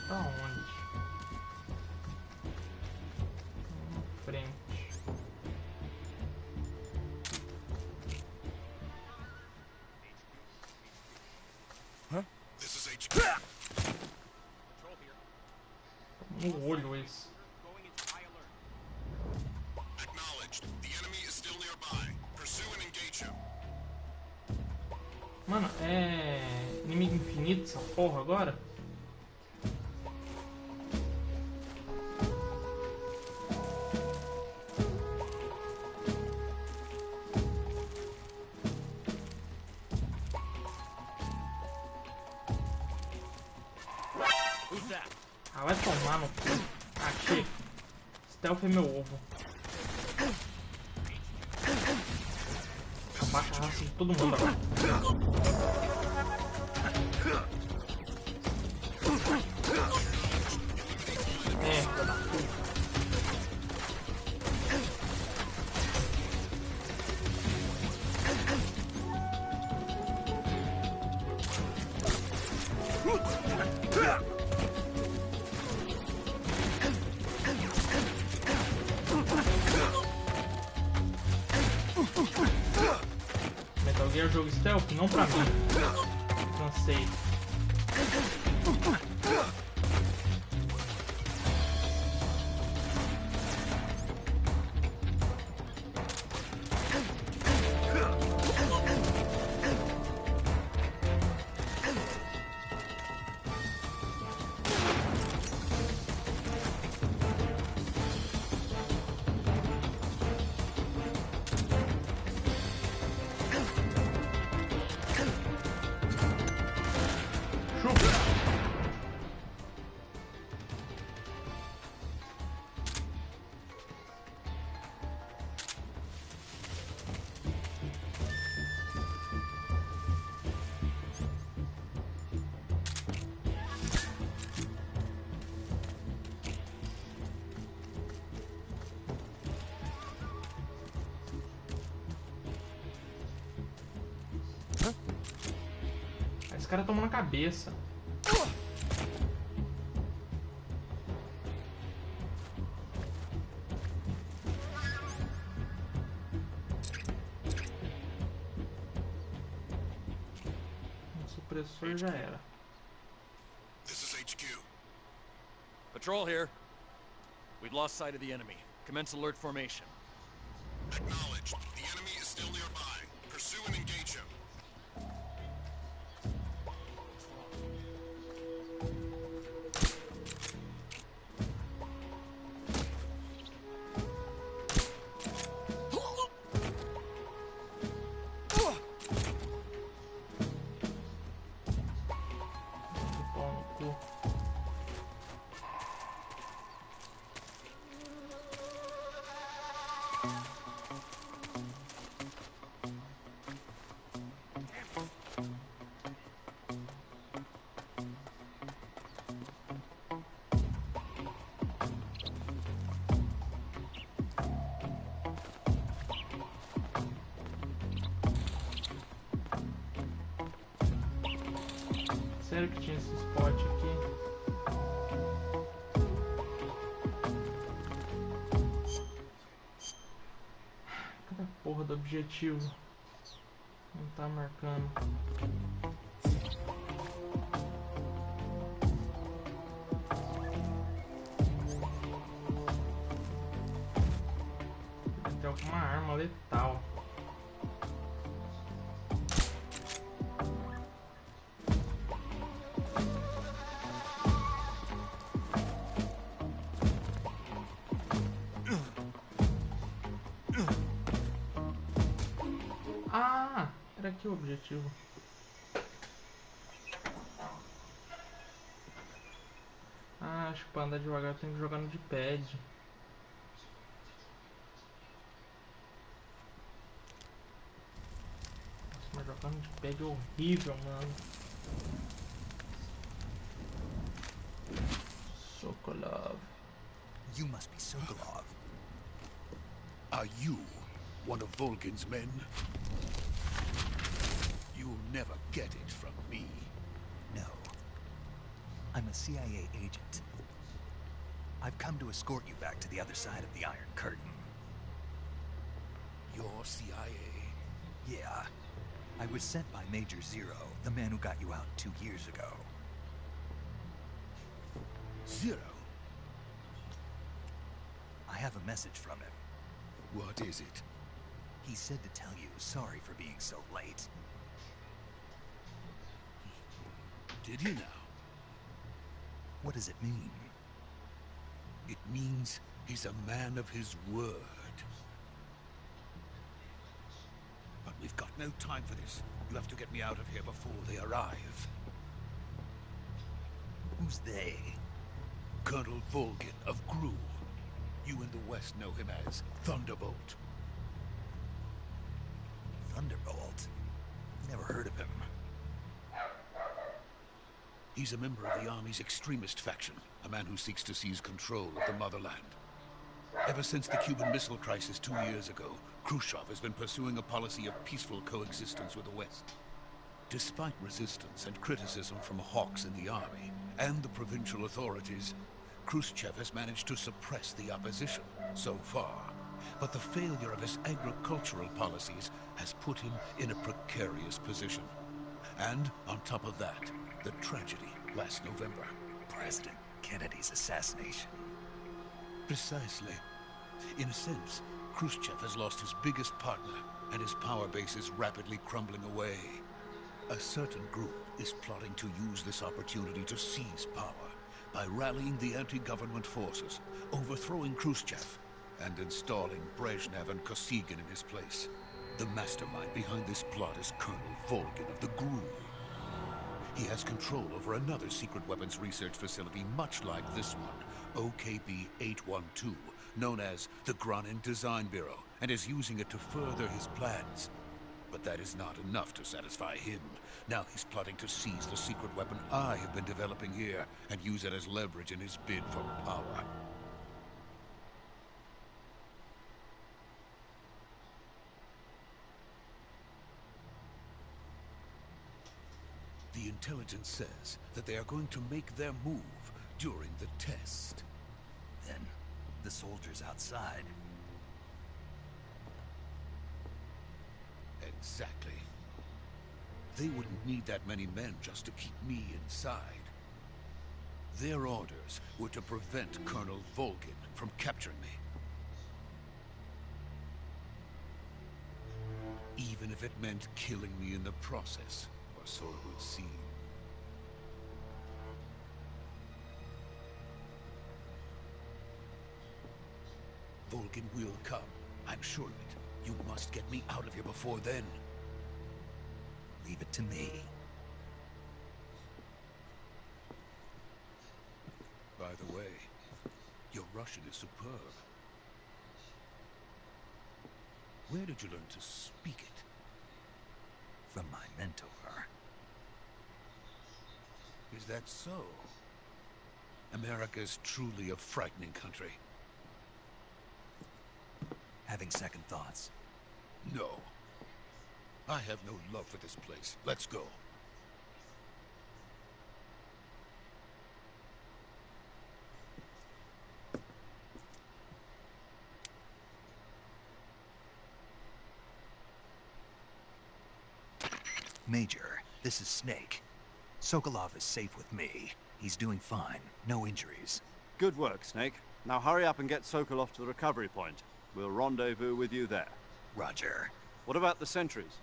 Pra onde? Na frente. Huh? This is HQ. No olho esse. Acknowledged. The enemy is still nearby. Pursue and engage him. Mano, é inimigo infinito essa porra agora? Ah, vai tomar no cu. Ah, chega. Stealth é meu ovo. Abaixa a raça de todo mundo agora. É, filha da puta. Metal Gear é jogo stealth? Não pra mim. Cansei. Esse cara tomou na cabeça. O supressor já era. This is HQ. Patrol here. We've lost sight of the enemy. Commence alert formation. Acknowledged. The enemy is still nearby. Pursue and engage him. Sério que tinha esse spot aqui? Cadê a porra do objetivo? Não tá marcando. Deve ter alguma arma letal. Ah, era aqui o objetivo. Ah, acho que pra andar devagar eu tenho que jogar no D-pad. Nossa, mas jogar no D-pad é horrível, mano. Sokolov. You must be Sokolov. Are you one of Volgin's men? You'll never get it from me. No. I'm a CIA agent. I've come to escort you back to the other side of the Iron Curtain. You're CIA? Yeah. I was sent by Major Zero, the man who got you out 2 years ago. Zero? I have a message from him. What is it? He said to tell you sorry for being so late. Did he now? What does it mean? It means he's a man of his word. But we've got no time for this. You have to get me out of here before they arrive. Who's they? Colonel Volgin of Gru. You in the West know him as Thunderbolt. Thunderbolt? Never heard of him. He's a member of the Army's extremist faction, a man who seeks to seize control of the motherland. Ever since the Cuban Missile Crisis 2 years ago, Khrushchev has been pursuing a policy of peaceful coexistence with the West. Despite resistance and criticism from hawks in the army and the provincial authorities, Khrushchev has managed to suppress the opposition so far. But the failure of his agricultural policies has put him in a precarious position. And on top of that, the tragedy last November. President Kennedy's assassination. Precisely. In a sense, Khrushchev has lost his biggest partner, and his power base is rapidly crumbling away. A certain group is plotting to use this opportunity to seize power by rallying the anti-government forces, overthrowing Khrushchev, and installing Brezhnev and Kosygin in his place. The mastermind behind this plot is Colonel Volgin of the Gru. He has control over another secret weapons research facility much like this one, OKB-812, known as the Granin Design Bureau, and is using it to further his plans. But that is not enough to satisfy him. Now he's plotting to seize the secret weapon I have been developing here and use it as leverage in his bid for power. The intelligence says that they are going to make their move during the test. Then, the soldiers outside. Exactly. They wouldn't need that many men just to keep me inside. Their orders were to prevent Colonel Volgin from capturing me. Even if it meant killing me in the process, or so it would seem. Volgin will come. I'm sure of it. You must get me out of here before then. Leave it to me. By the way, your Russian is superb. Where did you learn to speak it? From my mentor. Is that so? America is truly a frightening country. Having second thoughts. No. I have no love for this place. Let's go. Major, this is Snake. Sokolov is safe with me. He's doing fine. No injuries. Good work, Snake. Now hurry up and get Sokolov to the recovery point. We'll rendezvous with you there. Roger. What about the sentries?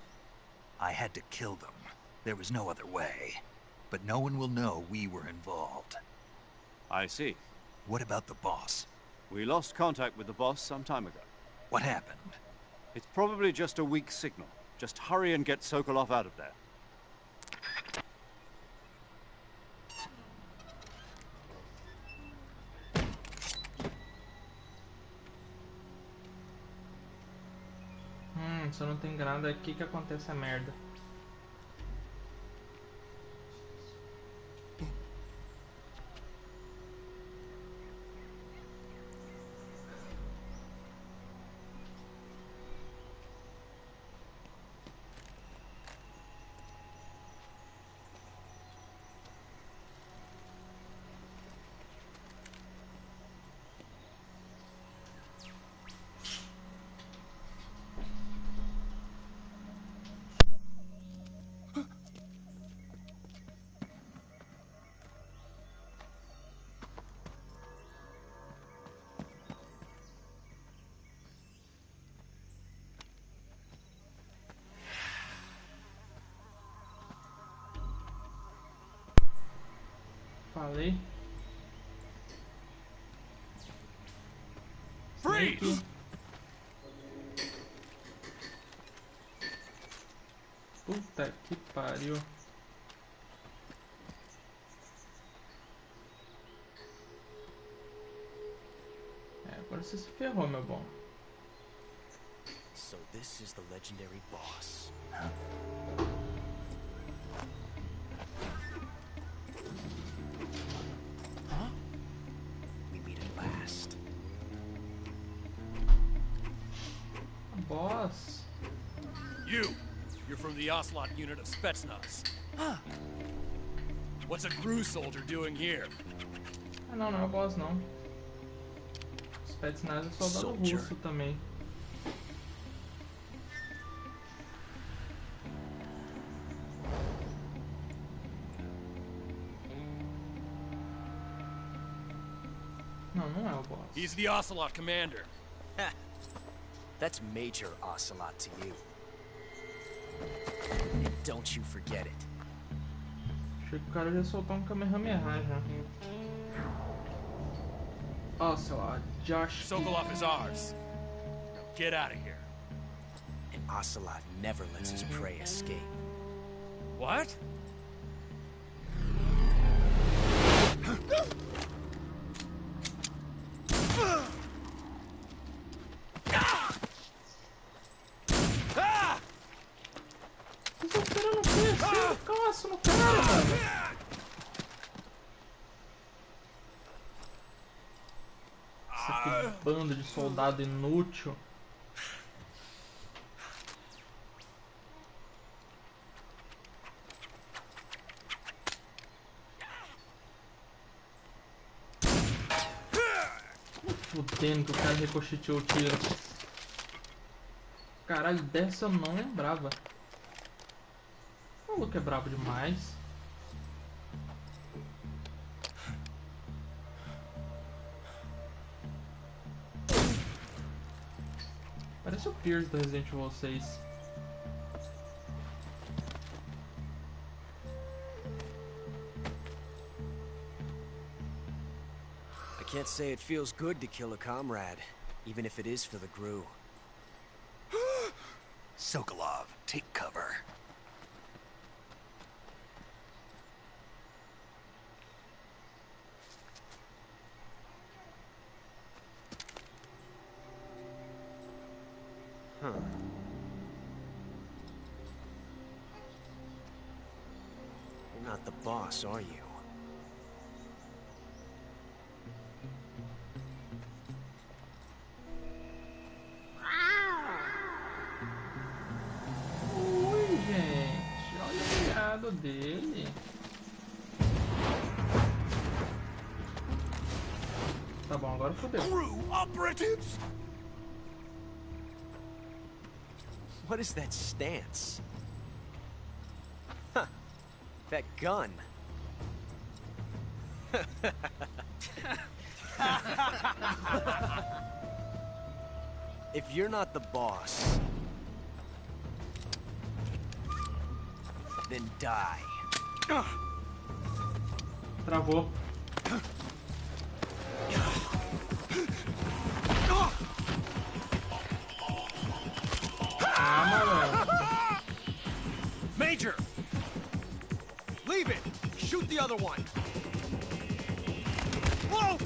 I had to kill them. There was no other way. But no one will know we were involved. I see. What about the boss? We lost contact with the boss some time ago. What happened? It's probably just a weak signal. Just hurry and get Sokolov out of there. Se eu não tenho granada aqui, que acontece a merda. Falei. Freeze! Puta que pariu. Agora você se ferrou, meu bom. So this is the legendary boss. Huh? We meet at last. Boss. You're from the Ocelot unit of Spetsnaz. Huh? What's a GRU soldier doing here? Ah, não, não é o boss não. Spetsnaz é soldado russo também. Não, não é o boss. He's the Ocelot commander. Ha! That's Major Ocelot to you. And don't you forget it. Achei que o cara ia soltar Kamehameha já. Ocelot, Josh. Sokolov is ours. Now get out of here. And Ocelot never lets his prey escape. What? Nossa, no cara, mano. Esse bando de soldado inútil. Fudendo que o cara ricocheteou o tiro. Caralho, dessa eu não lembrava. O maluco é brabo demais. Parece o Pierce do Resident Evil 6. I can't say it feels good to kill a comrade, even if it is for the GRU. Sokolov, take cover. Huh. You're not the boss, are you? Ui, gente, olha o gado dele. Tá bom, agora fodeu. GRU operatives! What is that stance? That gun. If you're not the boss, then die. Travou. Ah, malandro. Major! Leave it! Shoot the other one! Whoa!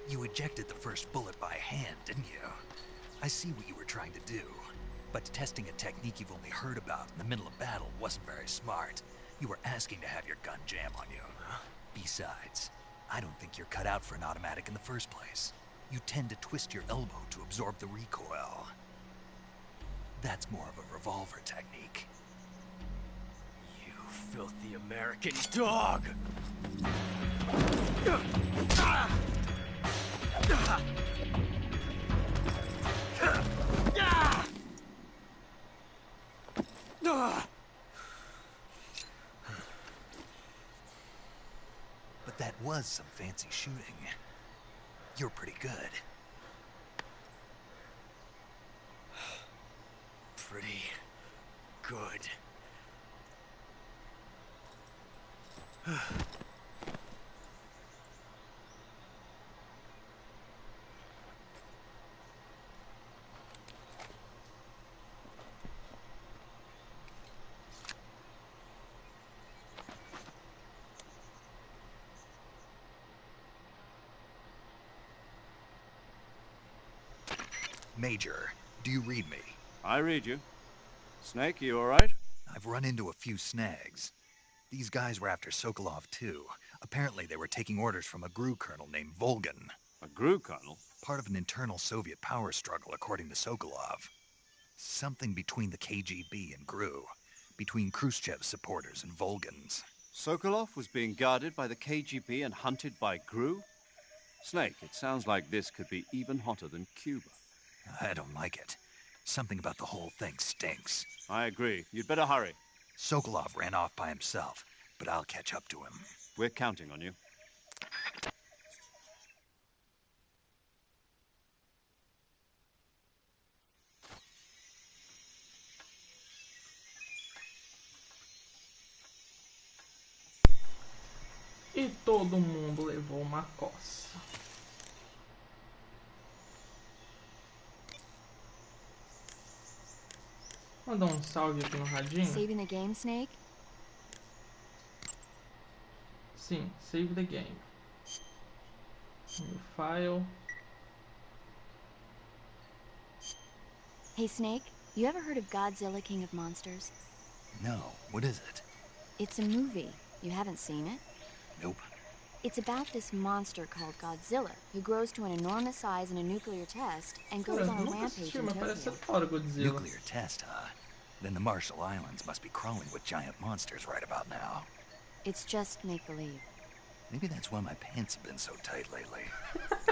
You ejected the first bullet by hand, didn't you? I see what you were trying to do. But testing a technique you've only heard about in the middle of battle wasn't very smart. You were asking to have your gun jam on you. Besides, I don't think you're cut out for an automatic in the first place. You tend to twist your elbow to absorb the recoil. That's more of a revolver technique. You filthy American dog! But that was some fancy shooting. You're pretty good. Pretty good. Major, do you read me? I read you. Snake, you all right? I've run into a few snags. These guys were after Sokolov too. Apparently they were taking orders from a GRU colonel named Volgan. A GRU colonel? Part of an internal Soviet power struggle, according to Sokolov. Something between the KGB and GRU. Between Khrushchev's supporters and Volgan's. Sokolov was being guarded by the KGB and hunted by GRU? Snake, it sounds like this could be even hotter than Cuba. I don't like it. Something about the whole thing stinks. I agree. You'd better hurry. Sokolov ran off by himself, but I'll catch up to him. We're counting on you. E todo mundo levou uma coça. Mandar salve aqui no radinho. Saving the game, Snake? Sim, save the game. New file. Hey, Snake, you ever heard of Godzilla, King of Monsters? No, what is it? It's a movie. You haven't seen it? Nope. It's about this monster called Godzilla, who grows to an enormous size in a nuclear test and goes on a rampage in Tokyo. Nuclear test, huh? Then the Marshall Islands must be crawling with giant monsters right about now. It's just make-believe. Maybe that's why my pants have been so tight lately.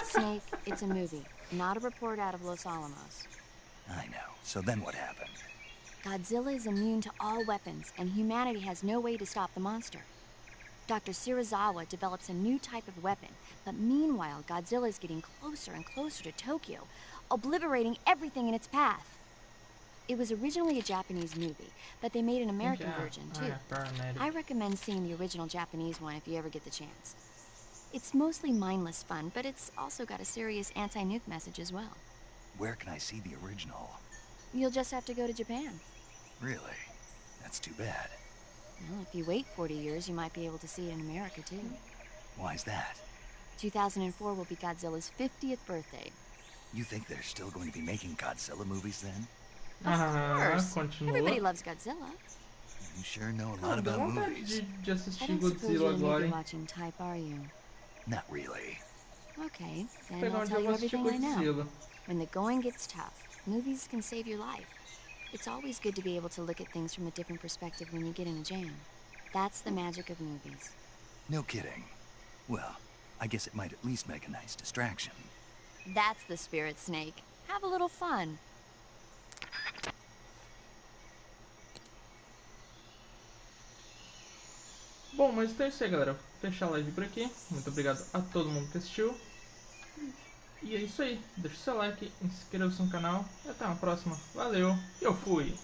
Snake, it's a movie, not a report out of Los Alamos. I know. So then what happened? Godzilla is immune to all weapons, and humanity has no way to stop the monster. Dr. Shirazawa develops a new type of weapon, but meanwhile, Godzilla is getting closer and closer to Tokyo, obliterating everything in its path. It was originally a Japanese movie, but they made an American version, too. I recommend seeing the original Japanese one if you ever get the chance. It's mostly mindless fun, but it's also got a serious anti-nuke message as well. Where can I see the original? You'll just have to go to Japan. Really? That's too bad. Well, if you wait 40 years, you might be able to see it in America, too. Why's that? 2004 will be Godzilla's 50th birthday. You think they're still going to be making Godzilla movies then? Of course. Everybody loves Godzilla. You sure know a lot about movies. I don't suppose you're a movie watching type, are you? Not really. Okay, then I'll tell you everything I know. When the going gets tough, movies can save your life. It's always good to be able to look at things from a different perspective when you get in a jam. That's the magic of movies. No kidding. Well, I guess it might at least make a nice distraction. That's the spirit, Snake. Have a little fun. Bom, mas então é isso aí, galera. Vou fechar a live por aqui. Muito obrigado a todo mundo que assistiu. E é isso aí. Deixa o seu like, inscreva-se no canal. E até uma próxima. Valeu. Eu fui.